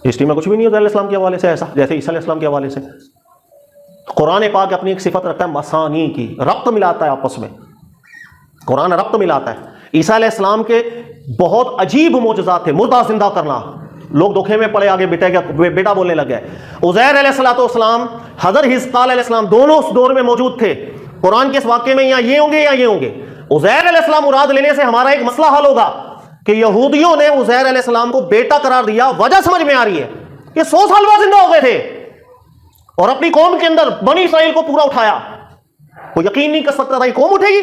Speaker 1: ہسٹری میں کچھ بھی نہیں ہے عزیر علیہ السلام کے حوالے سے ایسا، جیسے عیسیٰ علیہ السلام کے حوالے سے۔ قرآن پاک اپنی ایک صفت رکھتا ہے مسانی کی، ربط ملاتا ہے آپس میں، قرآن ربط ملاتا ہے۔ عیسیٰ علیہ السلام کے بہت عجیب معجزات تھے، مردہ زندہ کرنا، لوگ دھوکے میں پڑے، آگے بیٹا بولنے لگ گئے۔ عزیر علیہ السلام، حضرت حزقیال علیہ السلام دونوں اس دور میں موجود تھے۔ قرآن کے اس واقعے میں یا یہ ہوں گے یا یہ ہوں گے۔ عزیر علیہ السلام مراد لینے سے ہمارا ایک مسئلہ حل ہوگا کہ یہودیوں نے عزیر علیہ السلام کو بیٹا قرار دیا، وجہ سمجھ میں آ رہی ہے، یہ 100 سال بعد زندہ ہو گئے تھے اور اپنی قوم کے اندر بنی اسرائیل کو پورا اٹھایا۔ کوئی یقین نہیں کر سکتا تھا یہ قوم اٹھے گی،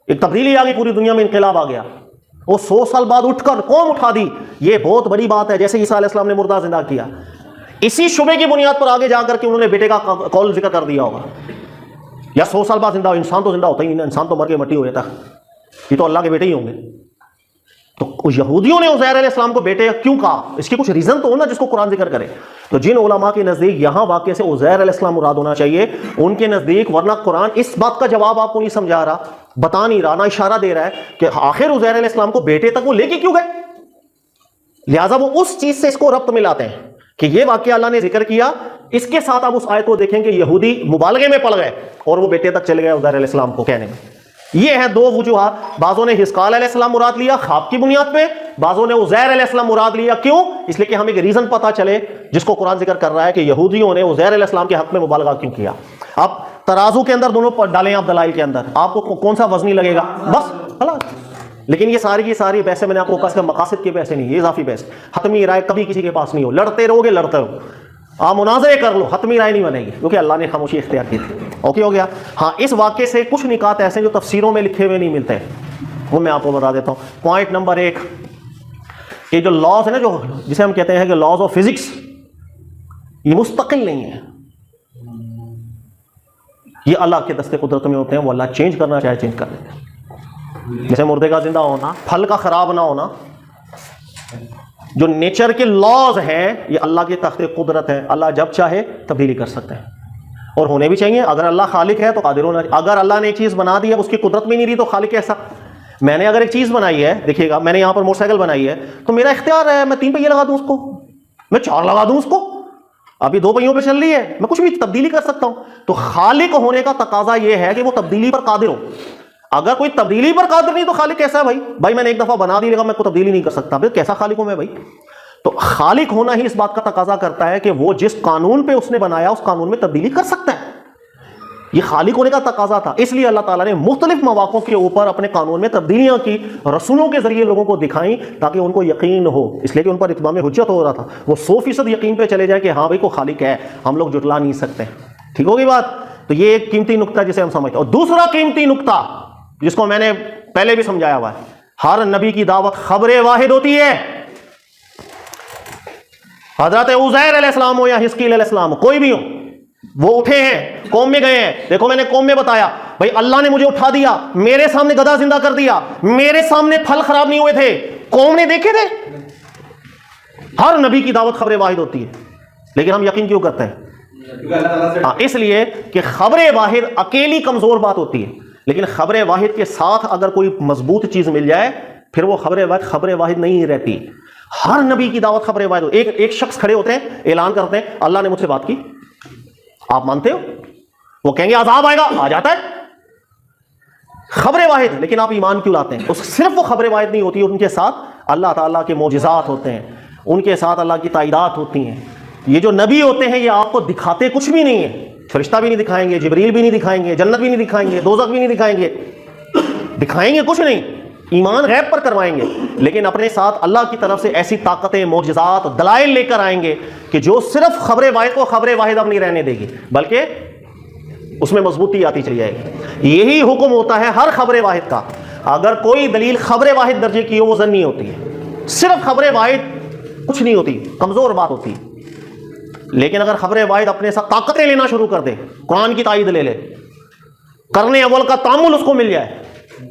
Speaker 1: ایک تبدیلی آ گئی، پوری دنیا میں انقلاب آ گیا، وہ 100 سال بعد اٹھ کر قوم اٹھا دی۔ یہ بہت بڑی بات ہے، جیسے عیسیٰ علیہ السلام نے مردہ زندہ کیا، اسی شبے کی بنیاد پر آگے جا کر کے انہوں نے بیٹے کا قول ذکر کر دیا ہوگا، یا 100 سال بعد زندہ ہو۔ انسان تو زندہ ہوتا ہی نہیں، انسان تو مر کے مٹی ہو جاتا، یہ تو اللہ کے بیٹے ہی ہوں گے۔ تو یہودیوں نے عزیر علیہ السلام کو بیٹے کیوں کہا؟ اس کی کچھ ریزن تو ہونا جس کو قرآن ذکر کرے۔ تو جن علماء کے نزدیک یہاں واقعے سے عزیر علیہ السلام مراد ہونا چاہیے، ان کے نزدیک، ورنہ قرآن اس بات کا جواب آپ کو نہیں سمجھا رہا، بتا نہیں رہا، نہ اشارہ دے رہا ہے کہ آخر عزیر علیہ السلام کو بیٹے تک وہ لے کے کیوں گئے۔ لہٰذا وہ اس چیز سے اس کو ربط ملاتے ہیں کہ یہ واقعہ اللہ نے ذکر کیا، اس کے ساتھ آپ اس آیت کو دیکھیں کہ یہودی مبالغے میں پڑ گئے اور وہ بیٹے تک چلے گئے عزیر علیہ السلام کو کہنے میں۔ یہ ہیں دو وجوہات، بعضوں نے حزقیال علیہ السلام مراد لیا خواب کی بنیاد پہ، بعضوں نے عزیر علیہ السلام مراد لیا کیوں؟ اس لیے کہ ہمیں ایک ریزن پتہ چلے جس کو قرآن ذکر کر رہا ہے کہ یہودیوں نے عزیر علیہ السلام کے حق میں مبالغہ کیوں کیا۔ اب ترازو کے اندر دونوں ڈالیں آپ دلائل کے اندر، آپ کو کون سا وزنی لگے گا، بس خلاص۔ لیکن یہ ساری کی ساری بحثیں میں نے آپ کو کہا کہ مقاصد کے بحثیں نہیں، یہ اضافی بحث، حتمی رائے کبھی کسی کے پاس نہیں ہو، لڑتے رہو گے لڑتے رہو، آپ مناظرے کر لو، حتمی رائے نہیں بنے گی، کیونکہ اللہ نے خاموشی اختیار کی تھی۔ اوکے ہو گیا۔ ہاں اس واقعے سے کچھ نکات ایسے ہیں جو تفسیروں میں لکھے ہوئے نہیں ملتے، وہ میں آپ کو بتا دیتا ہوں۔ پوائنٹ نمبر 1، یہ جو لاز ہے نا، جو جسے ہم کہتے ہیں کہ لاز آف فزکس، یہ مستقل نہیں ہے، یہ اللہ کے دستے قدرت میں ہوتے ہیں، وہ اللہ چینج کرنا چاہے چینج کر دیتے ہیں۔ جیسے مردے کا زندہ ہونا، پھل کا خراب نہ ہونا، جو نیچر کے لاز ہیں یہ اللہ کے تخت قدرت ہے، اللہ جب چاہے تبدیلی کر سکتے ہیں، اور ہونے بھی چاہیے۔ اگر اللہ خالق ہے تو قادر ہونا چاہیے۔ اگر اللہ نے ایک چیز بنا دی ہے اس کی قدرت میں نہیں رہی تو خالق کیسا؟ میں نے اگر ایک چیز بنائی ہے، دیکھیے گا میں نے یہاں پر موٹر سائیکل بنائی ہے تو میرا اختیار ہے، میں 3 پہیے لگا دوں اس کو، میں 4 لگا دوں اس کو، ابھی 2 پہیوں پہ چل رہی ہے، میں کچھ بھی تبدیلی کر سکتا ہوں۔ تو خالق ہونے کا تقاضا یہ ہے کہ وہ تبدیلی پر قادر ہو۔ اگر کوئی تبدیلی پر قادر نہیں تو خالق کیسا ہے بھائی میں نے ایک دفعہ بنا دی، میں کوئی تبدیلی نہیں کر سکتا، پھر کیسا خالق ہوں میں بھائی؟ تو خالق ہونا ہی اس بات کا تقاضا کرتا ہے کہ وہ جس قانون پہ اس نے بنایا اس قانون میں تبدیلی کر سکتا ہے، یہ خالق ہونے کا تقاضا تھا۔ اس لیے اللہ تعالیٰ نے مختلف مواقع کے اوپر اپنے قانون میں تبدیلیاں کی، رسولوں کے ذریعے لوگوں کو دکھائیں تاکہ ان کو یقین ہو، اس لیے کہ ان پر اتمام حجت ہو رہا تھا، وہ 100% یقین پہ چلے جائے کہ ہاں بھائی کو خالق ہے، ہم لوگ جھٹلا نہیں سکتے۔ ٹھیک ہوگی بات؟ تو یہ ایک قیمتی نقطہ جسے ہم سمجھتے ہیں۔ اور دوسرا قیمتی نقطہ جس کو میں نے پہلے بھی سمجھایا ہوا ہے، ہر نبی کی دعوت خبر واحد ہوتی ہے، حضرت عزیر علیہ السلام ہو یا حزقیل علیہ السلام ہو، کوئی بھی ہو، وہ اٹھے ہیں، قوم میں گئے ہیں، دیکھو میں نے قوم میں بتایا بھائی اللہ نے مجھے اٹھا دیا، میرے سامنے گدھا زندہ کر دیا، میرے سامنے پھل خراب نہیں ہوئے تھے، قوم نے دیکھے تھے. ہر نبی کی دعوت خبر واحد ہوتی ہے، لیکن ہم یقین کیوں کرتے ہیں؟ اس لیے کہ خبر واحد اکیلی کمزور بات ہوتی ہے، لیکن خبر واحد کے ساتھ اگر کوئی مضبوط چیز مل جائے پھر وہ خبر واحد نہیں رہتی. ہر نبی کی دعوت خبر واحد ہوتی ہے. ایک شخص کھڑے ہوتے ہیں، اعلان کرتے ہیں اللہ نے مجھ سے بات کی، آپ مانتے ہو؟ وہ کہیں گے عذاب آئے گا، آ جاتا ہے. خبر واحد، لیکن آپ ایمان کیوں لاتے ہیں؟ صرف وہ خبر واحد نہیں ہوتی، ان کے ساتھ اللہ تعالیٰ کے معجزات ہوتے ہیں، ان کے ساتھ اللہ کی تائیدات ہوتی ہیں. یہ جو نبی ہوتے ہیں یہ آپ کو دکھاتے کچھ بھی نہیں ہے، فرشتہ بھی نہیں دکھائیں گے، جبریل بھی نہیں دکھائیں گے، جنت بھی نہیں دکھائیں گے، دوزخ بھی نہیں دکھائیں گے، دکھائیں گے کچھ نہیں، ایمان غیب پر کروائیں گے، لیکن اپنے ساتھ اللہ کی طرف سے ایسی طاقتیں، معجزات، دلائل لے کر آئیں گے کہ جو صرف خبر واحد کو خبر واحد اب نہیں رہنے دے گی، بلکہ اس میں مضبوطی آتی چلی جائے گی. یہی حکم ہوتا ہے ہر خبر واحد کا. اگر کوئی دلیل خبر واحد درجے کی ہو وہ ظنی ہوتی ہے، صرف خبر واحد کچھ نہیں ہوتی، کمزور بات ہوتی. لیکن اگر خبر واحد اپنے ساتھ طاقتیں لینا شروع کر دے، قرآن کی تائید لے لے، کرنے اول کا تعامل اس کو مل جائے،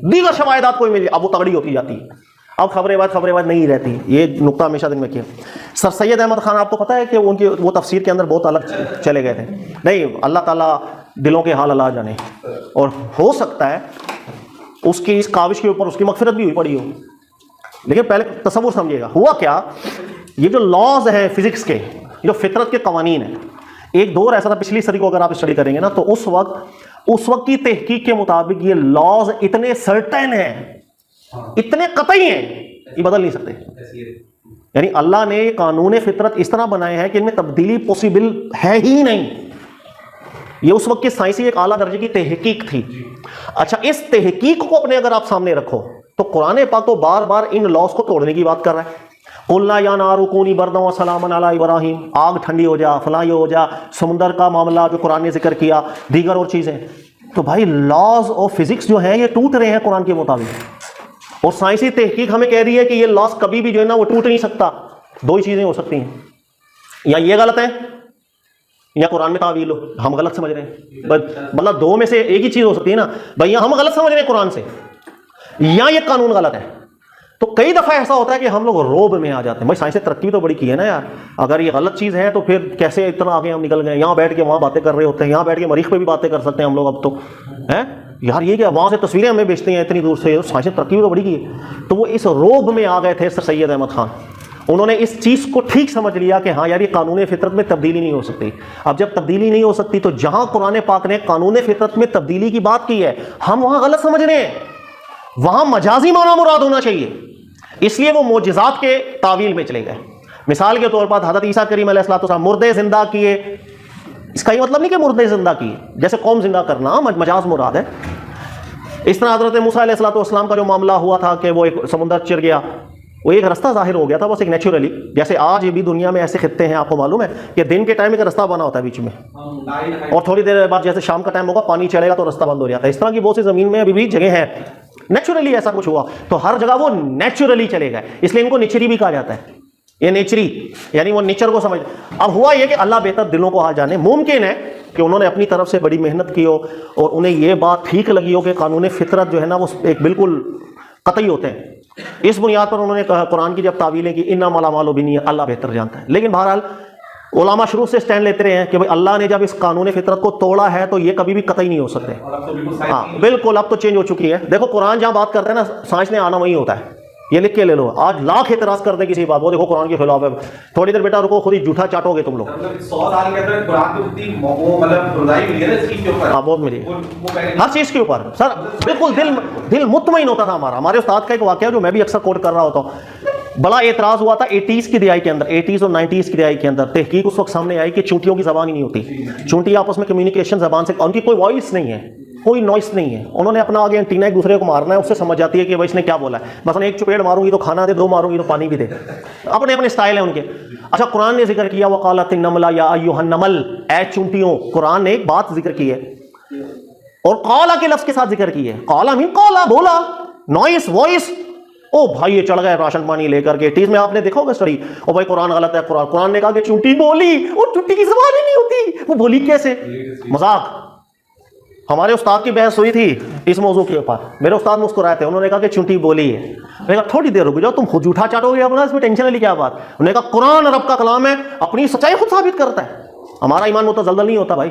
Speaker 1: دیگر شواہدات کو مل جائے، اب وہ تگڑی ہوتی جاتی ہے. اب خبر واحد نہیں رہتی. یہ نقطہ ہمیشہ دن میں کیا. سر سید احمد خان آپ کو پتا ہے کہ ان کی وہ تفسیر کے اندر بہت الگ چلے گئے تھے. نہیں، اللہ تعالیٰ دلوں کے حال اللہ جانے، اور ہو سکتا ہے اس کی اس کاوش کے اوپر اس کی مغفرت بھی ہوئی پڑی ہو. لیکن پہلے تصور سمجھیے گا ہوا کیا. یہ جو لاز ہیں فزکس کے، جو فطرت کے قوانین ہیں، ایک دور ایسا تھا پچھلی صدی کو اگر آپ اسٹڈی کریں گے نا، تو اس وقت کی تحقیق کے مطابق یہ لاز اتنے سرٹن ہیں، اتنے قطعی ہیں، یہ بدل نہیں سکتے. یعنی اللہ نے قانون فطرت اس طرح بنائے ہیں کہ ان میں تبدیلی پوسیبل ہے ہی نہیں. یہ اس وقت کی سائنسی ایک اعلیٰ درجے کی تحقیق تھی. اچھا، اس تحقیق کو اپنے اگر آپ سامنے رکھو تو قرآن پاک تو بار بار ان لاز کو توڑنے کی بات کر رہا ہے. قُلْنَا يَا نَارُ كُونِي بَرْدًا وَسَلَامًا عَلَىٰ إِبْرَاهِيمَ، آگ ٹھنڈی ہو جا، فلاں یہ ہو جا، سمندر کا معاملہ جو قرآن نے ذکر کیا، دیگر اور چیزیں. تو بھائی لاز اور فزکس جو ہیں یہ ٹوٹ رہے ہیں قرآن کے مطابق، اور سائنسی تحقیق ہمیں کہہ رہی ہے کہ یہ لاز کبھی بھی جو ہے نا وہ ٹوٹ نہیں سکتا. دو ہی چیزیں ہو سکتی ہیں، یا یہ غلط ہے یا قرآن میں تعویل ہو، ہم غلط سمجھ رہے ہیں. مطلب دو میں سے ایک ہی چیز ہو سکتی ہے نا بھائی، ہم غلط سمجھ رہے ہیں قرآن سے، یا یہ قانون غلط ہے. تو کئی دفعہ ایسا ہوتا ہے کہ ہم لوگ روب میں آ جاتے ہیں. بھائی سائنس نے ترقی تو بڑی کی ہے نا یار، اگر یہ غلط چیز ہے تو پھر کیسے اتنا آگے ہم نکل گئے. یہاں بیٹھ کے وہاں باتیں کر رہے ہوتے ہیں، یہاں بیٹھ کے مریخ پہ بھی باتیں کر سکتے ہیں ہم لوگ اب تو ہیں یار. یہ کیا وہاں سے تصویریں ہمیں بیچتے ہیں اتنی دور سے، سائنس نے ترقی تو بڑی کی ہے. تو وہ اس روب میں آ گئے تھے سر سید احمد خان. انہوں نے اس چیز کو ٹھیک سمجھ لیا کہ ہاں یار یہ قانون فطرت میں تبدیلی نہیں ہو سکتی. اب جب تبدیلی نہیں ہو سکتی تو جہاں قرآن پاک نے قانون فطرت میں تبدیلی کی بات کی ہے ہم وہاں غلط سمجھ رہے ہیں، وہاں مجازی معنی مراد ہونا چاہیے. اس لیے وہ معجزات کے تعویل میں چلے گئے. مثال کے طور پر حضرت عیسیٰ کریم علیہ السلام مردے زندہ کیے، اس کا یہ مطلب نہیں کہ مردے زندہ کیے جیسے قوم زندہ کرنا مجاز مراد ہے. اس طرح حضرت موسیٰ علیہ السلام کا جو معاملہ ہوا تھا کہ وہ ایک سمندر چر گیا، وہ ایک رستہ ظاہر ہو گیا تھا بس ایک نیچرلی. جیسے آج بھی دنیا میں ایسے خطے ہیں، آپ کو معلوم ہے کہ دن کے ٹائم ایک رستہ بنا ہوتا ہے بیچ میں، اور تھوڑی دیر بعد جیسے شام کا ٹائم ہوگا پانی چلے گا تو رستہ بند ہو جاتا ہے. اس طرح کی بہت سی زمین میں ابھی بھی جگہ ہے نیچرلی ایسا کچھ ہوا، تو ہر جگہ وہ نیچرلی چلے گئے، اس لیے ان کو نیچری بھی کہا جاتا ہے. یہ نیچری یعنی وہ نیچر کو سمجھ. اب ہوا یہ کہ اللہ بہتر دلوں کو حال جانے. ممکن ہے کہ انہوں نے اپنی طرف سے بڑی محنت کی ہو اور انہیں یہ بات ٹھیک لگی ہو کہ قانون فطرت جو ہے نا وہ ایک بالکل قطعی ہوتے ہیں. اس بنیاد پر انہوں نے قرآن کی جب تعویلیں کی انما الاعمال بالنیات، اللہ بہتر جانتا ہے. لیکن بہرحال علماء شروع سے سٹینڈ لیتے رہے ہیں کہ بھائی اللہ نے جب اس قانون فطرت کو توڑا ہے تو یہ کبھی بھی قطعی نہیں ہو سکتے. ہاں بالکل، اب تو چینج ہو چکی ہے. دیکھو قرآن جہاں بات کرتے ہیں نا سائنس نے آنا وہی ہوتا ہے. یہ لکھ کے لے لو، آج لاکھ اعتراض کر دیں کسی بات، وہ دیکھو قرآن کے خلاف ہے، تھوڑی دیر بیٹا رکو خود ہی جھوٹا چاٹو گے تم لوگ.
Speaker 3: 100 سال کے اندر قرآن کی اتنی مطلب رضائی ملی ہے نا اس چیز کے اوپر.
Speaker 1: ہاں بہت ملی ہر چیز کے اوپر سر. بالکل دل مطمئن ہوتا تھا ہمارا. ہمارے استاد کا ایک واقعہ جو میں بھی اکثر کوٹ کر رہا ہوتا ہوں، بڑا اعتراض ہوا تھا 80s کی دہائی کے اندر، 80s اور 90s کی دہائی کے اندر. تحقیق اس وقت سامنے آئی کہ چونٹیوں کی زبان ہی نہیں ہوتی. چونٹی آپس میں کمیونیکیشن زبان سے، ان کی کوئی وائس نہیں ہے، کوئی نوائس نہیں ہے. انہوں نے اپنا آگے انٹینا ایک دوسرے کو مارنا ہے، اس سے سمجھ جاتی ہے کہ بھائی اس نے کیا بولا ہے. مثلا ایک چپیڑ ماروں گی تو کھانا دے، دو ماروں گی تو پانی بھی دے. اپنے اپنے سٹائل ہیں ان کے. اچھا قرآن نے ذکر کیا وقالت النمل یا ایھا النمل، اے چونٹیوں. قرآن نے ایک بات ذکر کی ہے اور قالا کے لفظ کے ساتھ ذکر کی ہے. قالا مین قالا، بولا، نوائس، وائس. او بھائی یہ چڑھ گئے راشن پانی لے کر کے 80s میں آپ نے دیکھا ہوگا اسٹڈی، او بھائی قرآن غلط ہے، قرآن نے کہا کہ چونٹی بولی، وہ چونٹی کی زبان ہی نہیں ہوتی، وہ بولی کیسے؟ مذاق۔ ہمارے استاد کی بحث ہوئی تھی اس موضوع کے اوپر، میرے استاد مسکرائے تھے، انہوں نے کہا کہ چونٹی بولی ہے، میں نے کہا تھوڑی دیر رک جاؤ، تم خود جھوٹا چاٹو گے اپنا، اس میں ٹینشن والی کیا بات؟ انہوں نے کہا قرآن رب کا کلام ہے، اپنی سچائی خود ثابت کرتا ہے، ہمارا ایمان متزلزل نہیں ہوتا بھائی۔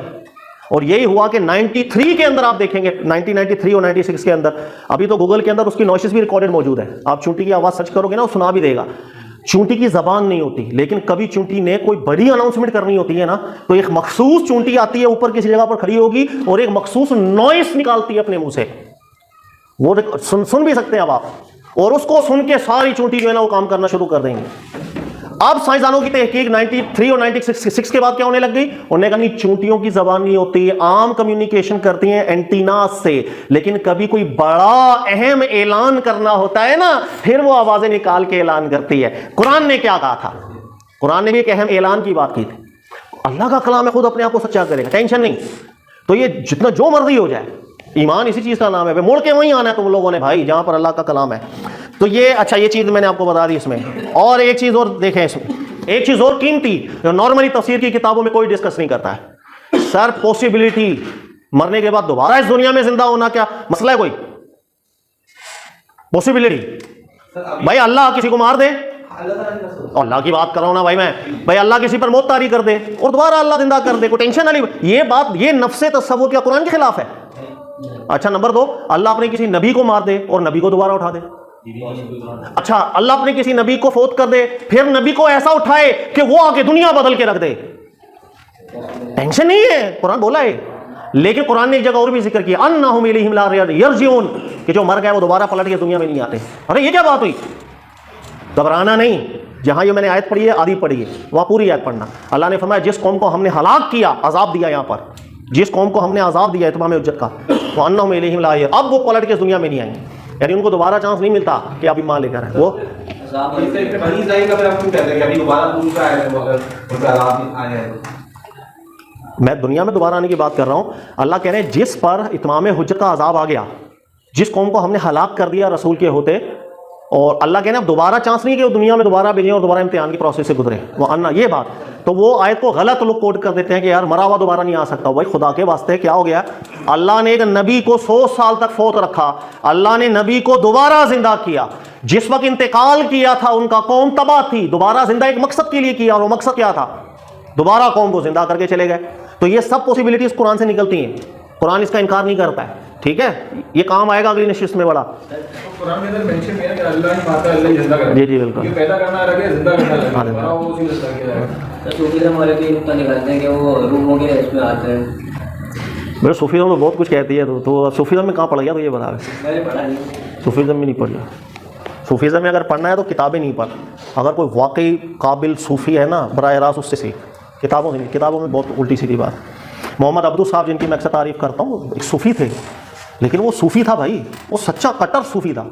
Speaker 1: اور یہی ہوا کہ 93 کے اندر آپ دیکھیں گے، 1993 اور 96 کے اندر، ابھی تو گوگل کے اندر اس کی نوائسز بھی ریکارڈڈ موجود ہے، آپ چونٹی کی آواز سرچ کرو گے نا وہ سنا بھی دے گا۔ چونٹی کی زبان نہیں ہوتی، لیکن کبھی چونٹی نے کوئی بڑی اناؤنسمنٹ کرنی ہوتی ہے نا تو ایک مخصوص چونٹی آتی ہے، اوپر کسی جگہ پر کھڑی ہوگی اور ایک مخصوص نوائس نکالتی ہے اپنے منہ سے، وہ سن بھی سکتے ہیں اب آپ، اور اس کو سن کے ساری چونٹی جو ہے نا وہ کام کرنا شروع کر دیں گے۔ اب سائنسدانوں کی تحقیق 93 اور 96 کے بعد کیا ہونے لگ گئی؟ انہوں نے کہا نہیں چونٹیوں کی زبان نہیں ہوتی، عام کمیونیکیشن کرتی ہیں اینٹیناز سے، لیکن کبھی کوئی بڑا اہم اعلان کرنا ہوتا ہے نا پھر وہ آوازیں نکال کے اعلان کرتی ہے۔ قرآن نے کیا کہا تھا؟ قرآن نے بھی ایک اہم اعلان کی بات کی تھی، اللہ کا کلام ہے، خود اپنے آپ کو سچا کرے گا، ٹینشن نہیں۔ تو یہ جتنا جو مرضی ہو جائے، ایمان اسی چیز کا نام ہے، مڑ کے وہیں آنا ہے تم لوگوں نے بھائی جہاں پر اللہ کا کلام ہے۔ تو یہ اچھا یہ چیز میں نے آپ کو بتا دی اس میں، اور ایک چیز اور دیکھیں اس میں، ایک چیز اور قیمتی جو نارملی تفسیر کی کتابوں میں کوئی ڈسکس نہیں کرتا ہے، سر پوسیبلٹی مرنے کے بعد دوبارہ اس دنیا میں زندہ ہونا، کیا مسئلہ ہے کوئی؟ پوسیبلٹی بھائی اللہ کسی کو مار دے، اللہ کی بات کر رہا ہوں نا بھائی میں، بھائی اللہ کسی پر موت طاری کر دے اور دوبارہ اللہ زندہ کر دے، کوئی ٹینشن والی یہ بات، یہ نفس تصور کیا قرآن کے خلاف ہے؟ اچھا نمبر 2، اللہ اپنے کسی نبی کو مار دے اور نبی کو دوبارہ اٹھا دے۔ اچھا اللہ اپنے کسی نبی کو فوت کر دے پھر نبی کو ایسا اٹھائے کہ وہ آ کے دنیا بدل کے رکھ دے، ٹینشن نہیں ہے، قرآن بولا ہے۔ لیکن قرآن نے ایک جگہ اور بھی ذکر کیا انہم الیہم لا یرجعون، کہ جو مر گئے وہ دوبارہ پلٹ کے دنیا میں نہیں آتے۔ ارے یہ کیا بات ہوئی؟ گھبرانا نہیں، جہاں یہ میں نے آیت پڑھی ہے آدھی پڑھی ہے وہاں پوری آیت پڑھنا۔ اللہ نے فرمایا جس قوم کو ہم نے ہلاک کیا، عذاب دیا، یہاں پر جس قوم کو ہم نے عذاب دیا اتمام حجت کا، وہ انہم الیہم لا یرجعون، اب وہ پلٹ کے دنیا میں نہیں آئیں گے، یعنی ان کو دوبارہ چانس نہیں ملتا کہ آپ ایمان لے کر آئیں۔ وہ میں دنیا میں دوبارہ آنے کی بات کر رہا ہوں، اللہ کہہ رہے ہیں جس پر اتمام حجت کا عذاب آ گیا، جس قوم کو ہم نے ہلاک کر دیا رسول کے ہوتے، اور اللہ کہہ رہے ہیں اب دوبارہ چانس نہیں کہ وہ دنیا میں دوبارہ بھیجیں اور دوبارہ امتحان کی پروسیس سے گزرے، وہ انا یہ بات، تو وہ آیت کو غلط لوگ کوٹ کر دیتے ہیں کہ یار مرا ہوا دوبارہ نہیں آ سکتا۔ بھائی خدا کے واسطے کیا ہو گیا؟ اللہ نے ایک نبی کو 100 سال تک فوت رکھا، اللہ نے نبی کو دوبارہ زندہ کیا، جس وقت انتقال کیا تھا ان کا قوم تباہ تھی، دوبارہ زندہ ایک مقصد کے لیے کیا، اور وہ مقصد کیا تھا؟ دوبارہ قوم کو زندہ کر کے چلے گئے۔ تو یہ سب پاسبلٹیز قرآن سے نکلتی ہیں، قرآن اس کا انکار نہیں کرتا ہے، ٹھیک ہے؟ یہ کام آئے گا اگلی نشست میں بڑا۔
Speaker 5: قرآن کے اندر مینشن ہے کہ اللہ ہی مارتا ہے، اللہ ہی زندہ کرتا ہے۔
Speaker 1: جی جی بالکل،
Speaker 5: یہ پیدا کرنا الگ ہے، زندہ کرنا الگ ہے، وہ اسی میں کیا ہے۔
Speaker 6: صوفیزم والے بھی نقطہ نکالتے ہیں کہ وہ روحوں کے اس میں آتے ہیں۔
Speaker 1: میرے صوفیزم میں بہت کچھ کہتی ہے، تو صوفیزم میں کہاں پڑھ گیا؟ تو یہ بتا،
Speaker 6: میں نے پڑھا نہیں،
Speaker 1: صوفیزم میں نہیں پڑھ گیا۔ صوفیزم میں اگر پڑھنا ہے تو کتابیں نہیں پڑھ، اگر کوئی واقعی قابل صوفی ہے نا براہ راست اس سے سیکھ، کتابوں سے نہیں، کتابوں میں بہت الٹی سیدھی بات۔ محمد عبدو صاحب جن کی میں اکثر تعریف کرتا ہوں، ایک صوفی تھے، لیکن وہ صوفی تھا بھائی، وہ سچا کٹر صوفی تھا،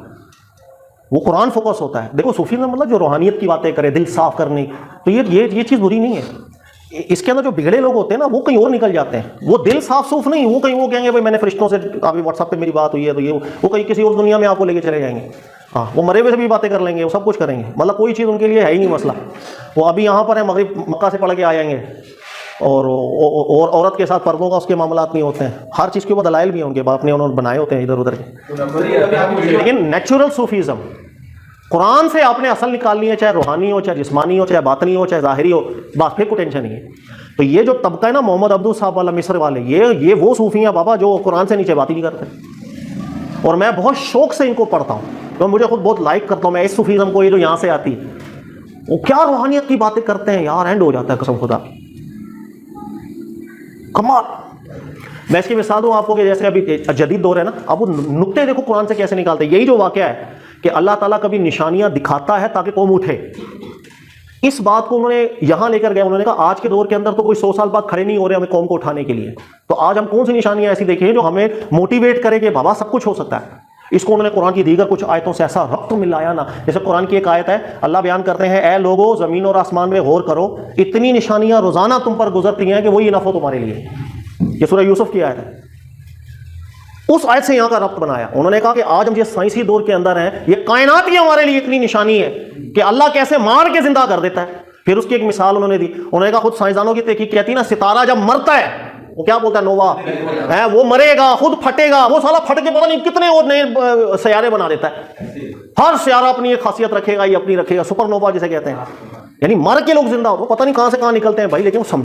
Speaker 1: وہ قرآن فوکس ہوتا ہے۔ دیکھو صوفی میں مطلب جو روحانیت کی باتیں کرے، دل صاف کرنے، تو یہ چیز بری نہیں ہے۔ اس کے اندر جو بگڑے لوگ ہوتے ہیں نا وہ کہیں اور نکل جاتے ہیں، وہ دل صاف صوف نہیں، وہ کہیں وہ کہیں گے بھائی میں نے فرشتوں سے ابھی واٹس ایپ پہ میری بات ہوئی ہے، تو یہ وہ کہیں کسی اور دنیا میں آپ کو لے کے چلے جائیں گے، ہاں وہ مرے ہوئے سے بھی باتیں کر لیں گے، وہ سب کچھ کریں گے، مطلب کوئی چیز ان کے لیے ہے ہی نہیں مسئلہ۔ وہ ابھی یہاں پر ہے، مغرب مکہ سے پڑھ کے آ جائیں گے، اور عورت کے ساتھ پردوں کا اس کے معاملات نہیں ہوتے ہیں، ہر چیز کے اوپر دلائل بھی ہوں گے، باپ نے انہوں نے بنائے ہوتے ہیں ادھر ادھر کے۔ لیکن نیچرل صوفیزم، قرآن سے آپ نے اصل نکالنی ہے، چاہے روحانی ہو، چاہے جسمانی ہو، چاہے باطنی ہو، چاہے ظاہری ہو، بس پھر کوئی ٹینشن نہیں ہے۔ تو یہ جو طبقہ ہے نا محمد عبدو صاحب والا مصر والے، یہ وہ صوفی ہیں بابا جو قرآن سے نیچے بات ہی نہیں کرتے، اور میں بہت شوق سے ان کو پڑھتا ہوں، تو مجھے خود بہت لائک کرتا ہوں میں اس صوفیزم کو، یہ جو یہاں سے آتی ہے، وہ کیا روحانیت کی باتیں کرتے ہیں یار، اینڈ ہو جاتا ہے قسم خدا، کمال۔ میں اس کی مثال دوں آپ کو کہ جیسے ابھی جدید دور ہے نا، اب وہ نقطے دیکھو قرآن سے کیسے نکالتے ہیں۔ یہی جو واقعہ ہے کہ اللہ تعالیٰ کبھی نشانیاں دکھاتا ہے تاکہ قوم اٹھے، اس بات کو انہوں نے یہاں لے کر گئے، انہوں نے کہا آج کے دور کے اندر تو کوئی 100 سال بعد کھڑے نہیں ہو رہے ہمیں قوم کو اٹھانے کے لیے، تو آج ہم کون سی نشانیاں ایسی دیکھیں جو ہمیں موٹیویٹ کرے کہ بابا سب کچھ ہو سکتا ہے۔ اس کو انہوں نے قرآن کی دیگر کچھ آیتوں سے ایسا ربط ملایا نا، جیسے قرآن کی ایک آیت ہے، اللہ بیان کرتے ہیں اے لوگو زمین اور آسمان میں غور کرو، اتنی نشانیاں روزانہ تم پر گزرتی ہیں کہ وہی انف ہو تمہارے لیے۔ یہ سورہ یوسف کی آیت ہے، اس آیت سے یہاں کا ربط بنایا. انہوں نے کہا کہ آج ہم جس سائنسی دور کے اندر ہیں، یہ کائنات ہی ہمارے لیے اتنی نشانی ہے کہ اللہ کیسے مار کے زندہ کر دیتا ہے. پھر اس کی ایک مثال انہوں نے دی. انہوں نے کہا خود سائنسدانوں کی تحقیق کہتی ہے نا، ستارہ جب مرتا ہے وہ کیا بولتا ہے، نووا ہے، وہ مرے گا، خود پھٹے گا، وہ سارا پھٹ کے پتہ نہیں کتنے اور نئے سیارے بنا دیتا ہے. ہر سیارہ اپنی ایک خاصیت رکھے گا، یہ اپنی رکھے گا، سپر نووا جسے کہتے ہیں. یعنی مر کے لوگ زندہ ہو، وہ پتہ نہیں کہاں سے کہاں نکلتے ہیں بھائی، لیکن وہ